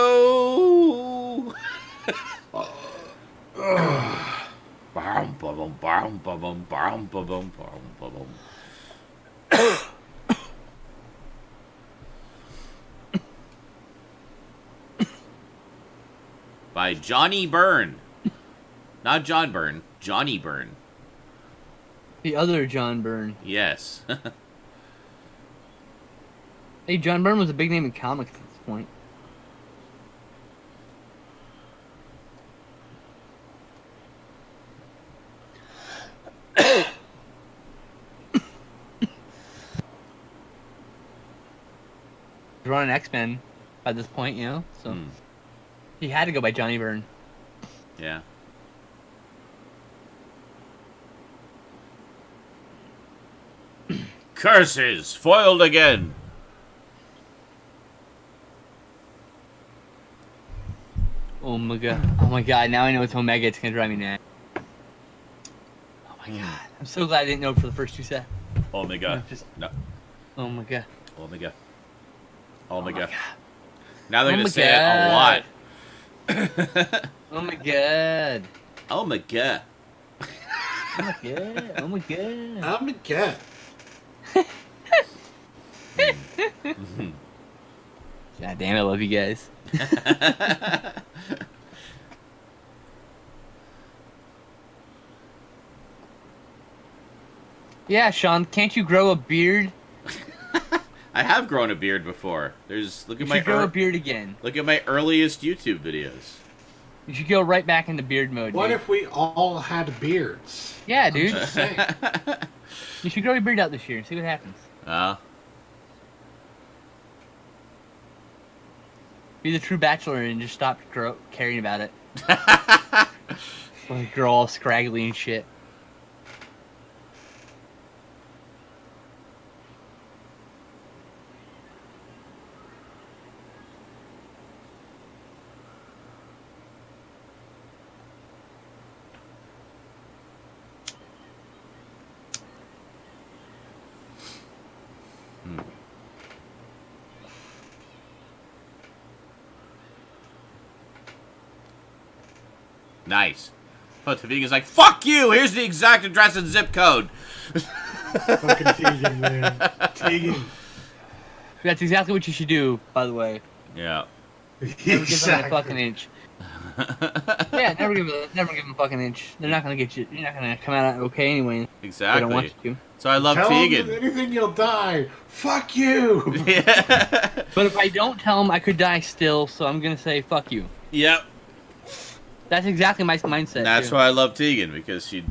By Johnny Byrne. Not John Byrne, Johnny Byrne. The other John Byrne. Yes. Hey, John Byrne was a big name in comics at this point. He's running X-Men by this point, you know, so he had to go by Johnny Byrne. Yeah. Curses! Foiled again! Omega. Oh my god, now I know it's Omega. It's gonna drive me nuts. Oh my god. I'm so glad I didn't know for the first 2 sets. Omega. Just, No. Omega. Omega. Oh my Omega. god. Now they're Oh going my to say it a lot. Oh my god. Oh my god. Oh my god. Oh my god. I'm a cat. God damn, I love you guys. Yeah, Sean, can't you grow a beard? I have grown a beard before. Look You at should grow a beard again. Look at my earliest YouTube videos. You should go right back into beard mode. What dude. if we all had beards? Yeah, dude. Just saying. You should grow your beard out this year and see what happens. Be the true bachelor and just stop caring about it. Like, grow all scraggly and shit. Nice. Oh, Taviga's like, fuck you! Here's the exact address and zip code. Fucking Tegan, man. Tegan. That's exactly what you should do, by the way. Yeah. Never give them a fucking inch. Yeah, never give them a fucking inch. They're not gonna get you. You're not gonna come out okay anyway. Exactly. They don't want you to. So I love Tell Tegan. him anything, you'll die. Fuck you. Yeah. But if I don't tell them, I could die still. So I'm gonna say fuck you. Yep. That's exactly my mindset. That's too. why I love Tegan, because she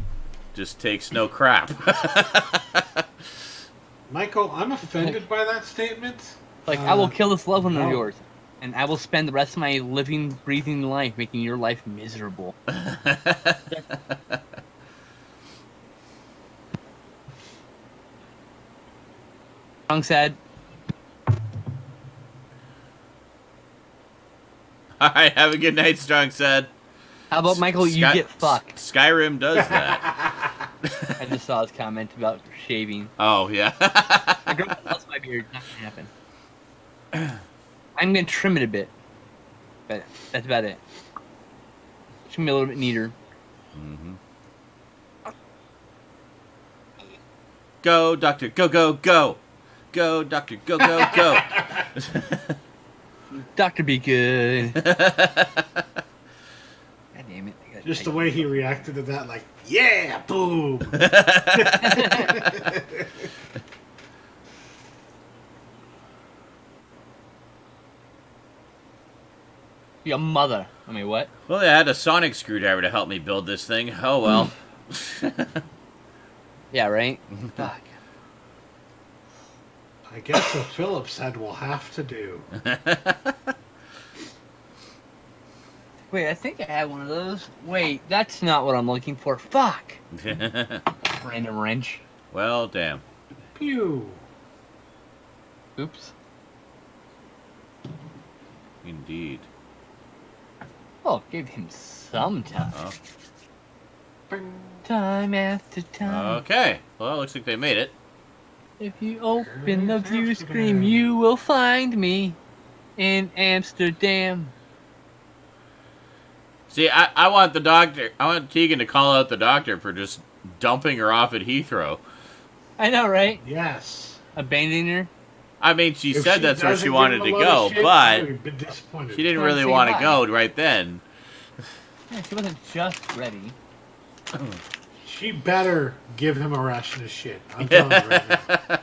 just takes no crap. Michael, I'm offended by that statement. Like, I will kill this loved one of yours, and I will spend the rest of my living, breathing life making your life miserable. Strong said. All right, have a good night, Strong said. How about Michael? You get fucked. Skyrim does that. I just saw his comment about shaving. Oh, yeah. I grew up lost my beard. Not gonna happen. I'm gonna trim it a bit, but that's about it. It's gonna be a little bit neater. Mm-hmm. Go, Doctor. Go, go, go. Go, Doctor. Go, go, go. Doctor, be good. God damn it. Just the way he reacted to that, like, yeah, boom. Your mother. I mean, what? Well, I had a sonic screwdriver to help me build this thing. Oh, well. Yeah, right? Fuck. I guess a Phillips head will have to do. Wait, I think I had one of those. Wait, that's not what I'm looking for. Fuck. Random wrench. Well, damn. Pew. Oops. Indeed. Oh, gave him some time. Oh. Bing. Time after time. Okay. Well, it looks like they made it. If you open the view screen, you will find me in Amsterdam. See, I want the doctor. I want Tegan to call out the doctor for just dumping her off at Heathrow. I know, right? Yes. Abandoning her? I mean, she If said she that's where doesn't she wanted give to him a load go, of shit, I but would've been disappointed. she didn't Well, really say want to why. go right then. Yeah, she wasn't just ready. She better give him a ration of shit. I'm telling you right now.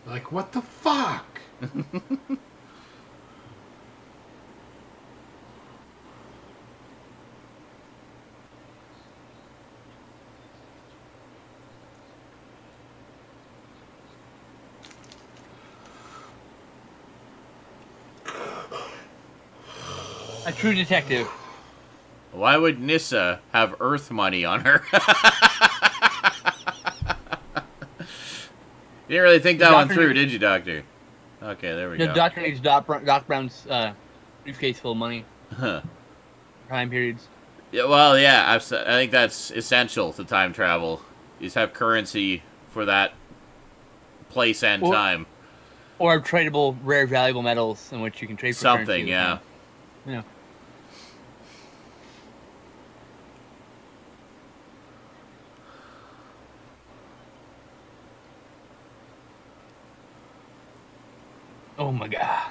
Like, what the fuck? A true detective. Why would Nissa have Earth money on her? You didn't really think that one through, did you, Doctor? Okay, there we go. The doctor needs Doc Brown's briefcase full of money. Huh. Time periods. Yeah, well, yeah, I think that's essential to time travel. You just have currency for that place and time. Or tradable rare valuable metals in which you can trade for something, currency. yeah. Yeah. Oh my god.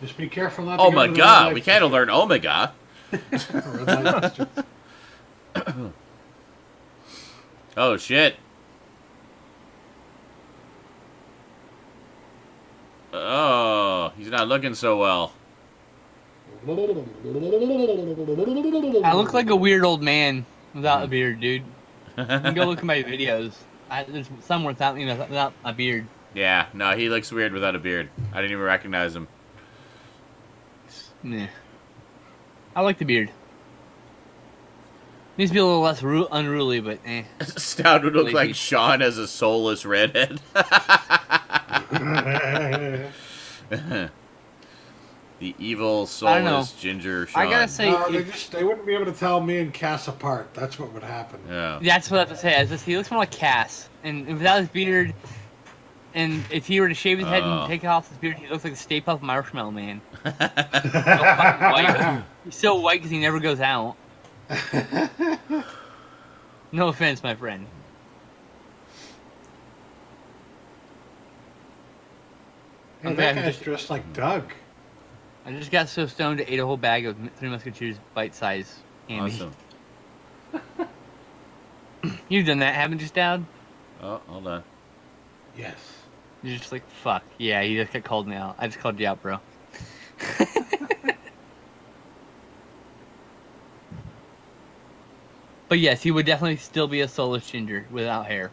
Just be careful not to Oh go my to the god, red we light can't district. learn Omega. Red light district. Oh shit. Oh, he's not looking so well. I look like a weird old man without a beard, dude. You can go look at my videos. There's some without me without a beard. Yeah, no, he looks weird without a beard. I didn't even recognize him. Nah. I like the beard. Needs to be a little less unruly, but eh. Stout would look Lazy. like Sean as a soulless redhead. The evil, soulless ginger Sean. I gotta say, No, they wouldn't be able to tell me and Cass apart. That's what would happen. Yeah. that's what I have to say. He looks more like Cass, and without his beard, and if he were to shave his head and take off his beard, he looks like the Stay Puft Marshmallow Man. So fucking white. He's so white because he never goes out. No offense, my friend. Hey, that guy's dressed like Doug. I just got so stoned to ate a whole bag of Three Musketeers bite-size candy. Awesome. You've done that, haven't you, Dad? Oh, hold on. Yes. You're just like, fuck. Yeah, you just got called me out. I just called you out, bro. But yes, he would definitely still be a soulless ginger without hair.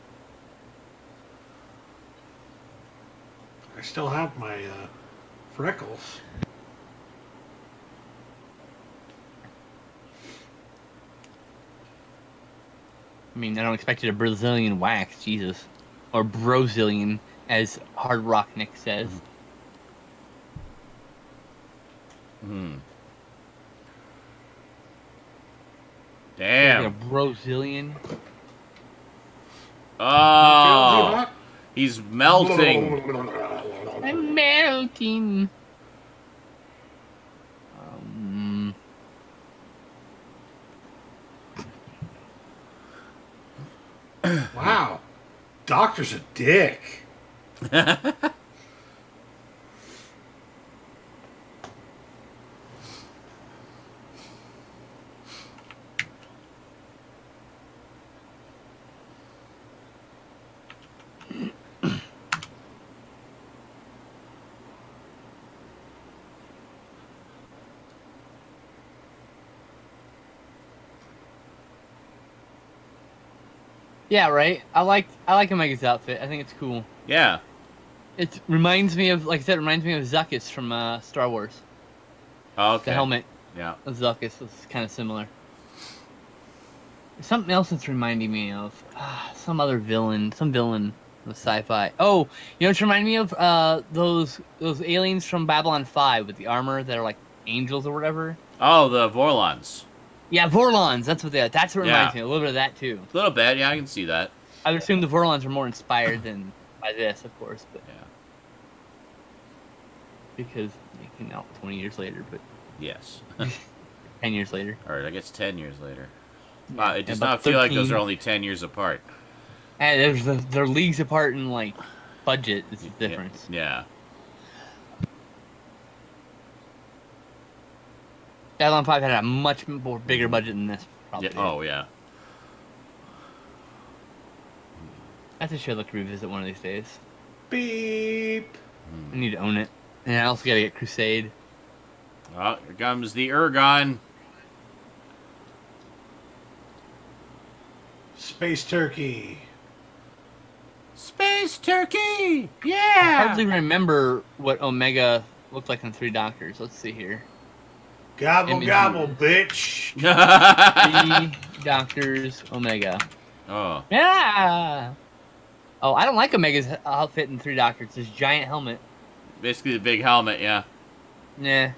I still have my freckles. I mean, I don't expect you to Brazilian wax, Jesus. Or Brozilian, as Hard Rock Nick says. Hmm. Damn. Like a Brozilian. Oh, he's melting. I'm melting. Wow. Doctor's a dick. Yeah, right. I like Omega's outfit. I think it's cool. Yeah. It reminds me of, like I said, it reminds me of Zuckuss from Star Wars. Oh, okay. The helmet Yeah. of Zuckuss is kind of similar. There's something else it's reminding me of. Some other villain. Some villain. The sci-fi. Oh, you know what reminded me of? Those aliens from Babylon 5 with the armor that are like angels or whatever. Oh, the Vorlons. Yeah, Vorlons. That's what they are. That's what reminds Yeah. me. A little bit of that too. A little bit, yeah, I can see that. I would assume the Vorlons were more inspired than by this, of course, but Yeah. because they came out 20 years later, but Yes. 10 years later. Or I guess 10 years later. Yeah, It does about not feel like those 13. are only 10 years apart. And they're leagues apart in like budget. Is the difference. Yeah. Babylon 5 had a much more bigger budget than this. Probably. Yeah. Oh, yeah. That's a show I'd like to revisit one of these days. Beep. I need to own it. And I also gotta get Crusade. Oh, here comes the Ergon. Space Turkey. Space Turkey! I Yeah! hardly remember what Omega looked like in Three Doctors. Let's see here. Gobble, Images. gobble, bitch. Three Doctors Omega. Oh. Yeah! Oh, I don't like Omega's outfit in Three Doctors. This giant helmet. Basically the big helmet, yeah. Nah.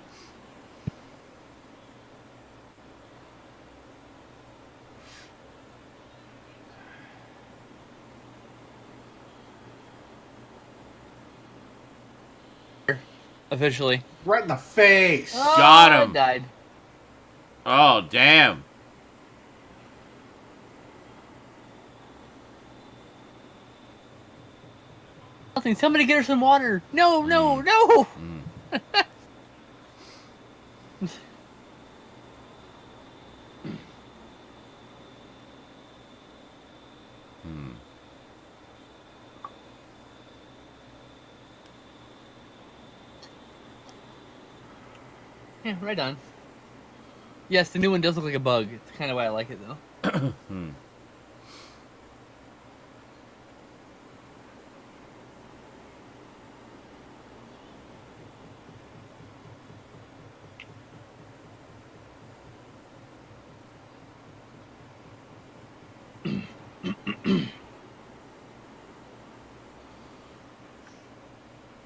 Officially. Right in the face. Got him. I died. Oh, damn. Nothing. Somebody get her some water. No, no, no! Yeah, right on. Yes, the new one does look like a bug. It's kind of why I like it, though.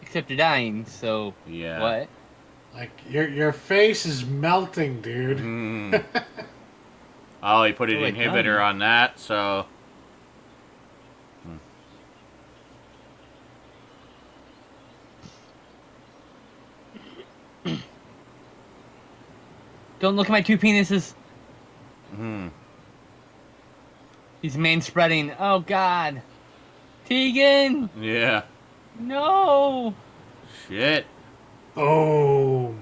Except you're dying, so Yeah. what? Like your face is melting, dude. Mm. Oh, he put an Oh, wait, inhibitor done. on that, so... Don't look at my two penises. Hmm. He's main spreading. Oh God, Tegan, Yeah. no! Shit. Oh.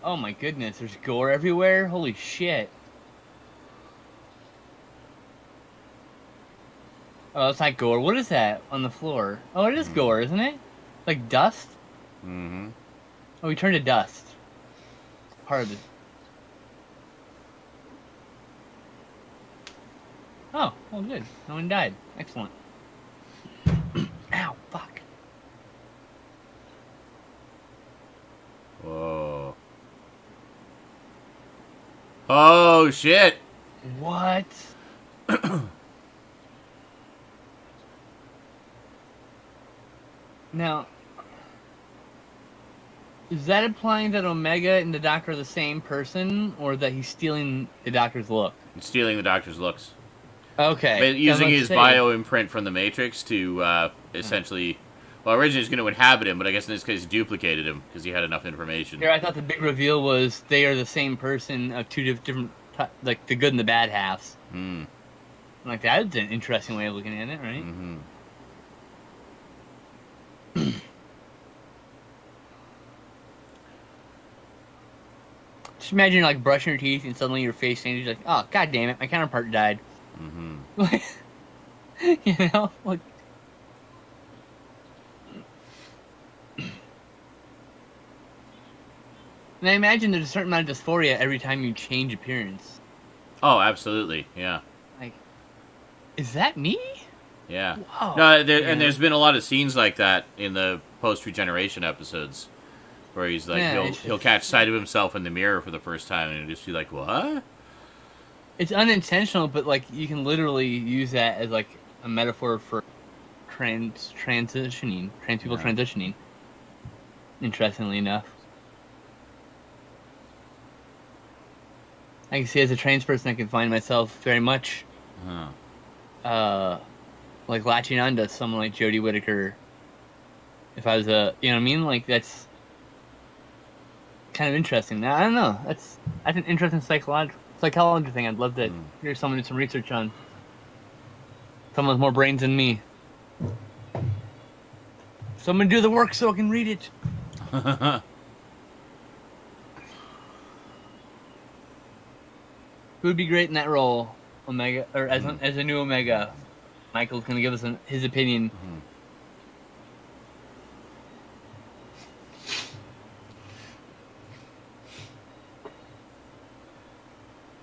Oh my goodness, there's gore everywhere. Holy shit! Oh, that's not gore. What is that on the floor? Oh, it is gore, isn't it? Like dust? Mm-hmm. Oh, we turned to dust. Part of it. Oh, oh good. No one died. Excellent. Ow, fuck. Whoa. Oh, shit. What? Now, is that implying that Omega and the Doctor are the same person, or that he's stealing the Doctor's look? Stealing the Doctor's looks. Okay. But using let's his say- bio imprint from the Matrix to essentially... Well, originally he was going to inhabit him, but I guess in this case duplicated him because he had enough information. Here, I thought the big reveal was they are the same person of two different, like the good and the bad halves. Hmm. Like that's an interesting way of looking at it, right? Mm-hmm. Just imagine you're like brushing your teeth and suddenly your face changes. Like, oh god damn it, my counterpart died. Mm-hmm. You know, like. And I imagine there's a certain amount of dysphoria every time you change appearance. Oh, absolutely. Yeah. Like, is that me? Yeah. Whoa. No, Yeah. and there's been a lot of scenes like that in the post-regeneration episodes, where he's like, Yeah, he'll catch sight of himself in the mirror for the first time, and he'll just be like, "What?" It's unintentional, but like you can literally use that as like a metaphor for trans people Yeah. transitioning. Interestingly enough, I can see as a trans person, I can find myself very much, like latching onto someone like Jodie Whittaker. If I was you know what I mean? Like that's kind of interesting. I don't know. That's an interesting psychology thing. I'd love to hear someone do some research on. Someone with more brains than me. Someone do the work so I can read it. Who would be great in that role? Omega, or as a new Omega? Michael's gonna give us his opinion.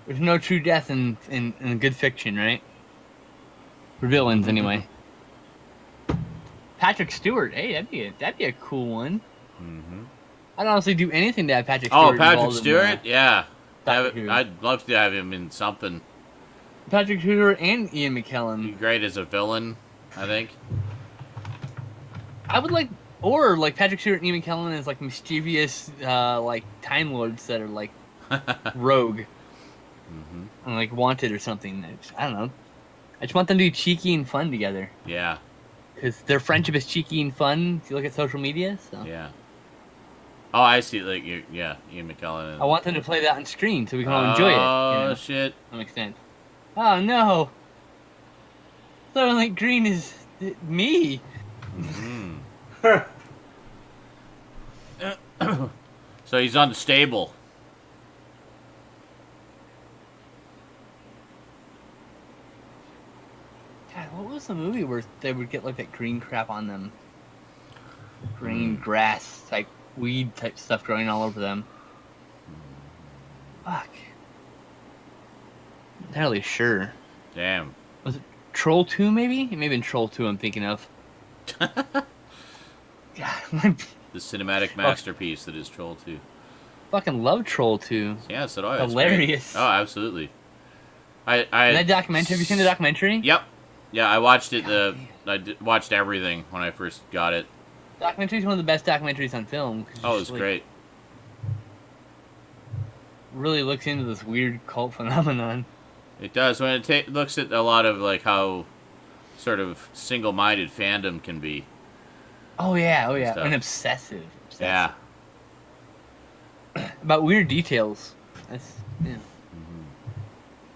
There's no true death in good fiction, right? For villains, anyway. Patrick Stewart, hey, that'd be a cool one. I'd honestly do anything to have Patrick Stewart. Oh, Patrick Stewart, yeah. Doctor I'd love to have him in something. Patrick Stewart and Ian McKellen. He'd be great as a villain, I think. I would like, or like Patrick Stewart and Ian McKellen as like mischievous, like Time Lords that are like rogue, and like wanted or something. I don't know. I just want them to be cheeky and fun together. Yeah. Because their friendship is cheeky and fun. If you look at social media, so yeah. Oh, I see. Like, yeah, Ian McKellen. And... I want them to play that on screen so we can all enjoy it. Oh shit! To some extent. Oh no! So like Green is me. So he's unstable. God, what was the movie where they would get like that green crap on them? Green grass type, weed type stuff growing all over them. Fuck. Not entirely sure. Damn. Was it Troll 2 maybe? It may have been Troll 2 I'm thinking of. God, The cinematic masterpiece that is Troll 2. Fucking love Troll 2. Yeah, so do I. Hilarious. Oh, absolutely. That documentary, have you seen the documentary? Yep. Yeah, I watched it. Watched everything when I first got it. Documentary is one of the best documentaries on film. Oh, it was great. Really looks into this weird cult phenomenon. It does. When it looks at a lot of like how sort of single-minded fandom can be. Oh yeah, Stuff. and obsessive. Yeah. About weird details. That's yeah.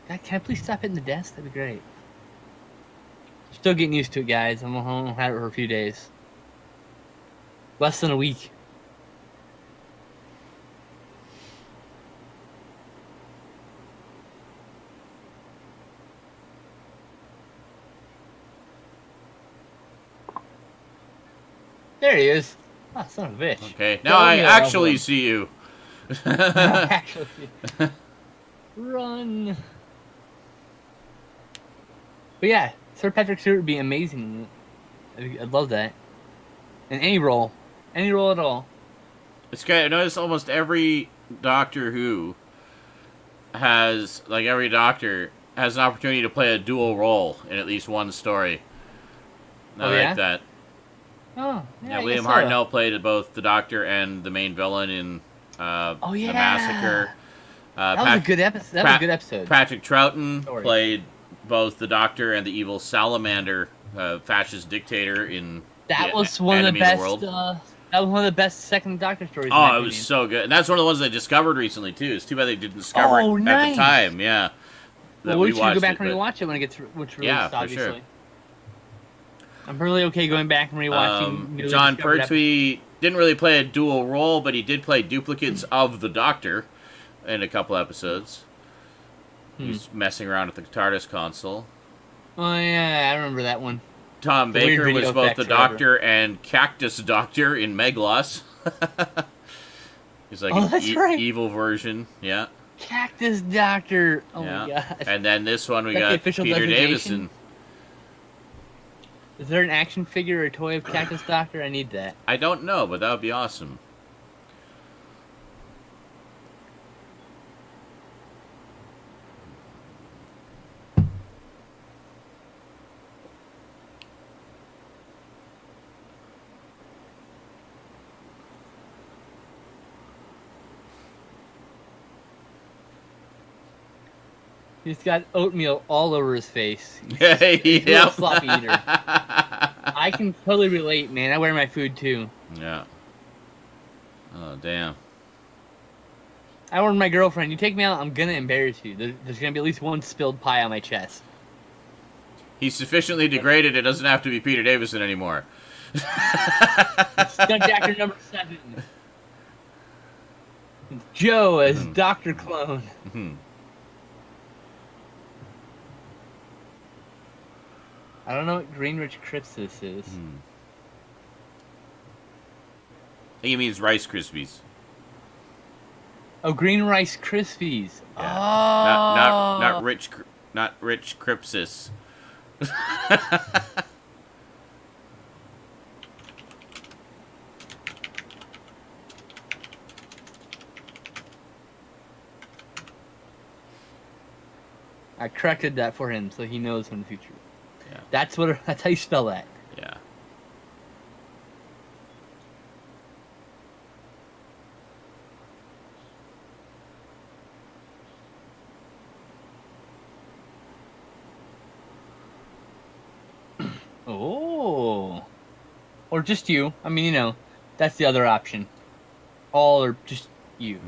God, can I please stop hitting the desk? That'd be great. Still getting used to it, guys. I'm home. I've had it for a few days. Less than a week. There he is. Ah, son of a bitch. Okay, now I actually see you. Actually. Run. But yeah, Sir Patrick Stewart would be amazing. I'd love that. In any role at all. It's great. I notice almost every Doctor Who has, like every Doctor has an opportunity to play a dual role in at least one story. I like that. Oh, yeah. William Hartnell played both the Doctor and the main villain in The Massacre. That was a good episode. That was a good episode. Patrick Troughton played both the Doctor and the evil salamander, fascist dictator in that was one of the best. That was one of the best second Doctor stories. Oh, it was so good, and that's one of the ones they discovered recently too. It's too bad they didn't discover it at the time. Yeah. Well, we should go back and rewatch it when it gets released. Yeah, for obviously. sure. I'm really okay going back and rewatching. John Pertwee didn't really play a dual role, but he did play duplicates of the Doctor in a couple episodes. He's messing around with the TARDIS console. Oh yeah, I remember that one. Tom Baker was both the Doctor and Cactus Doctor in Meglos. He's like an evil version, yeah. Cactus Doctor. Oh yeah. my god. And then this one we got Peter Davison. Is there an action figure or toy of Cactus Doctor? I need that. I don't know, but that would be awesome. He's got oatmeal all over his face. He's He's a little sloppy eater. I can totally relate, man. I wear my food too. Yeah. Oh, damn. I warned my girlfriend, you take me out, I'm gonna embarrass you. There's gonna be at least one spilled pie on my chest. He's sufficiently degraded, it doesn't have to be Peter Davison anymore. Stunt actor number 7. Joe as Dr. Clone. I don't know what Greenwich Crypsis is. I think he means Rice Krispies. Oh, Green Rice Krispies. Yeah. Oh. Not Rich Crypsis. I corrected that for him so he knows in the future. Yeah. That's how you spell that. Yeah. Oh. Or just you. I mean, you know, that's the other option. All or just you.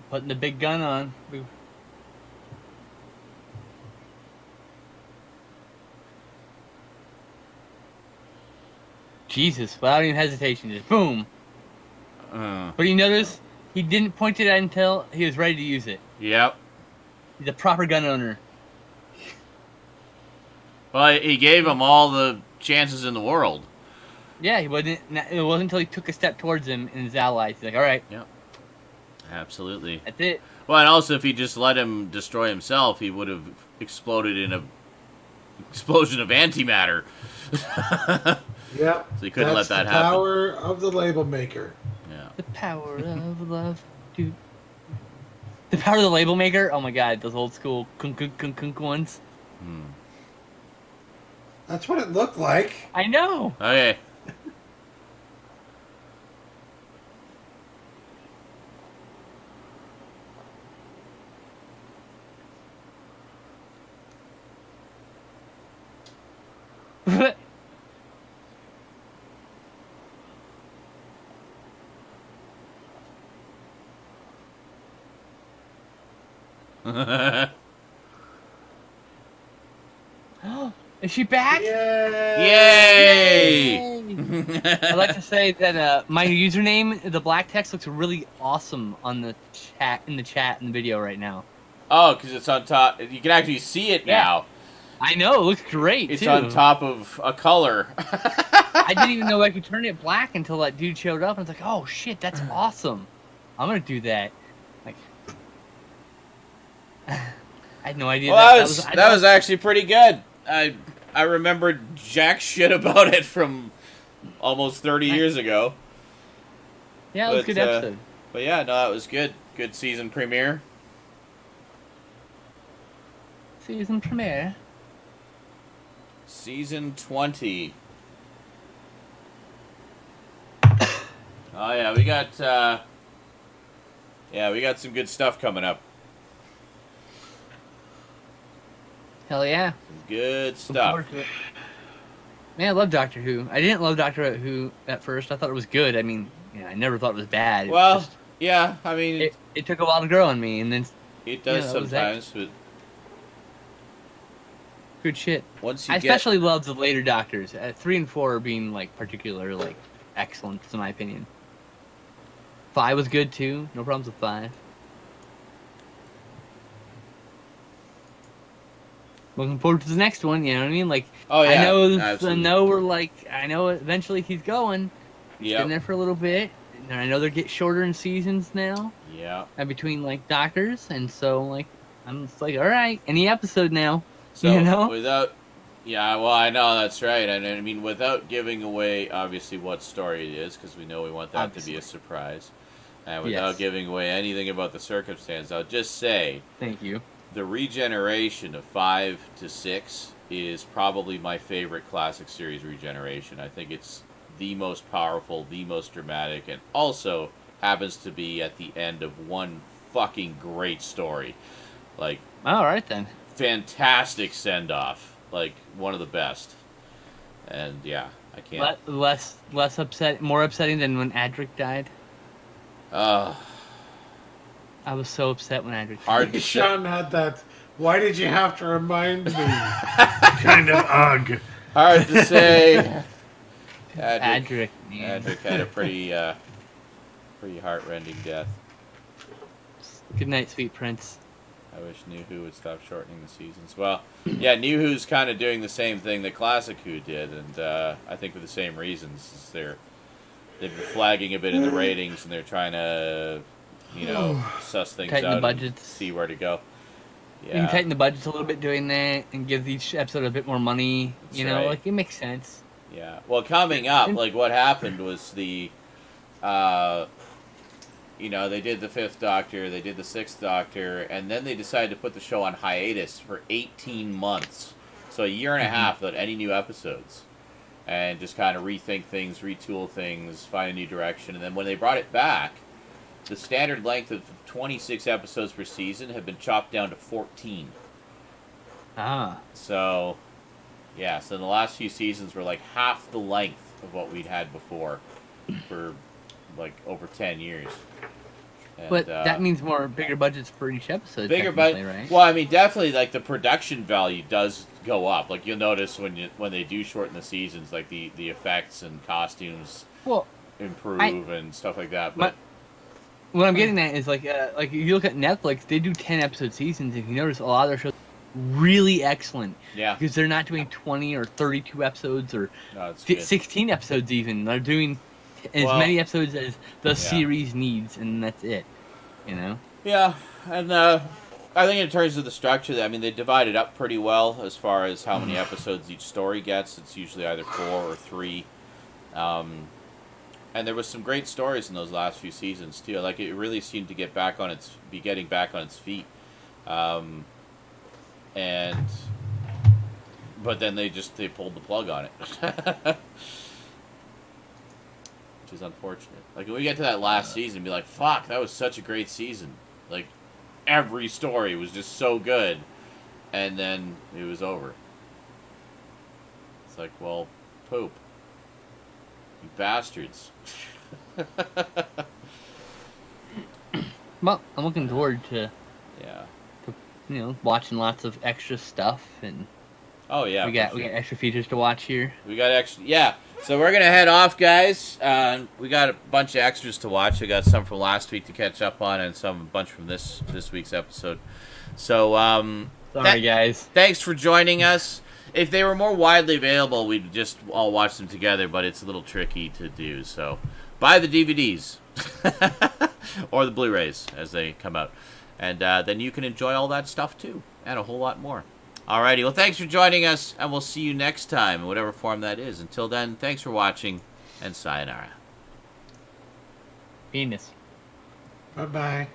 Putting the big gun on. Jesus, without any hesitation, just boom. But you notice, he didn't point it at until he was ready to use it. Yep. He's a proper gun owner. Well, he gave him all the chances in the world. Yeah, it wasn't until he took a step towards him and his allies. He's like, all right. Yep. Absolutely. That's it. Well, and also, if he just let him destroy himself, he would have exploded in a explosion of antimatter. Yep. So he couldn't let that the happen. Power of the label maker. Yeah. The power of love, dude. The power of the label maker. Oh my god, those old school kunk ones. That's what it looked like. I know. Okay. Is she back? Yay! I'd like to say that my username, the black text, looks really awesome on the chat in the video right now. Oh, because it's on top. You can actually see it now. I know, it looks great. It's too. on top of a color. I didn't even know I could turn it black until that dude showed up, and I was like, "Oh shit, that's awesome! I'm gonna do that." Like, I had no idea. Well, that was actually pretty good. I remembered jack shit about it from almost 30 years ago. Yeah, it was a good episode. But yeah, no, that was good. Good season premiere. Season premiere. Season 20. Oh yeah, we got some good stuff coming up. Hell yeah. Some good stuff. Man, I love Doctor Who. I didn't love Doctor Who at first. I thought it was good. I mean, I never thought it was bad. Well, yeah, I mean... It took a while to grow on me, and then... It does sometimes, but... Good shit. Once you I especially love the later Doctors. 3 and 4 being, like, particular, like, excellent, in my opinion. 5 was good, too. No problems with 5. Looking forward to the next one, you know what I mean? Like, oh, yeah, I know eventually he's going. Yeah. Been there for a little bit. And I know they're getting shorter in seasons now. Yeah. And between, like, Doctors. And so, like, I'm just like, all right, any episode now. So, you know? without Yeah, well, I know that's right. And I mean, without giving away, obviously, what story it is, because we know we want that to be a surprise. And without giving away anything about the circumstance, I'll just say... Thank you. The regeneration of 5 to 6 is probably my favorite classic series regeneration. I think it's the most powerful, the most dramatic, and also happens to be at the end of one fucking great story. Like... All right, then. Fantastic send-off. Like, one of the best. And, yeah, I can't... Less more upsetting than when Adric died? I was so upset when Adric died. Sean had that, why did you have to remind me? kind of ugh. Hard to say. Adric had a pretty heart-rending death. Good night, sweet prince. I wish New Who would stop shortening the seasons. Well, yeah, New Who's kind of doing the same thing that Classic Who did, and I think for the same reasons. They've been flagging a bit in the ratings, and they're trying to, suss things tighten out the budgets. And see where to go. Yeah. You can tighten the budgets a little bit doing that, and give each episode a bit more money. That's right. Like, it makes sense. Yeah. Well, coming up, like, what happened was they did the 5th Doctor, they did the 6th Doctor, and then they decided to put the show on hiatus for 18 months. So a year and a half without any new episodes. And just kind of rethink things, retool things, find a new direction. And then when they brought it back, the standard length of 26 episodes per season had been chopped down to 14. So, yeah, so the last few seasons were like half the length of what we'd had before for like over 10 years. And, but that means bigger budgets for each episode. Bigger budget, right? Well, I mean, definitely, like, the production value does go up. Like, you'll notice when they do shorten the seasons, like the effects and costumes improve and stuff like that. But what I'm getting at is like you look at Netflix, they do 10-episode seasons. If you notice, a lot of their shows are really excellent. Yeah, because they're not doing 20 or 32 episodes or 16 episodes even. They're doing as many episodes as the series needs, and that's it. Yeah, and I think in terms of the structure, I mean, they divide it up pretty well as far as how many episodes each story gets. It's usually either 4 or 3. And there was some great stories in those last few seasons too. Like, it really seemed to getting back on its feet. But then they pulled the plug on it. Which is unfortunate. Like, when we get to that last season, be like, fuck, that was such a great season. Like, every story was just so good. And then it was over. It's like, well, poop. You bastards. Well, I'm looking forward to watching lots of extra stuff, and we got extra features to watch here. We got extra, So we're gonna head off, guys. We got a bunch of extras to watch. We got some from last week to catch up on, and a bunch from this week's episode. So, sorry, guys. Thanks for joining us. If they were more widely available, we'd just all watch them together, but it's a little tricky to do. So, buy the DVDs or the Blu-rays as they come out, and then you can enjoy all that stuff too, and a whole lot more. Alrighty, well, thanks for joining us, and we'll see you next time in whatever form that is. Until then, thanks for watching, and sayonara. Penis. Bye-bye.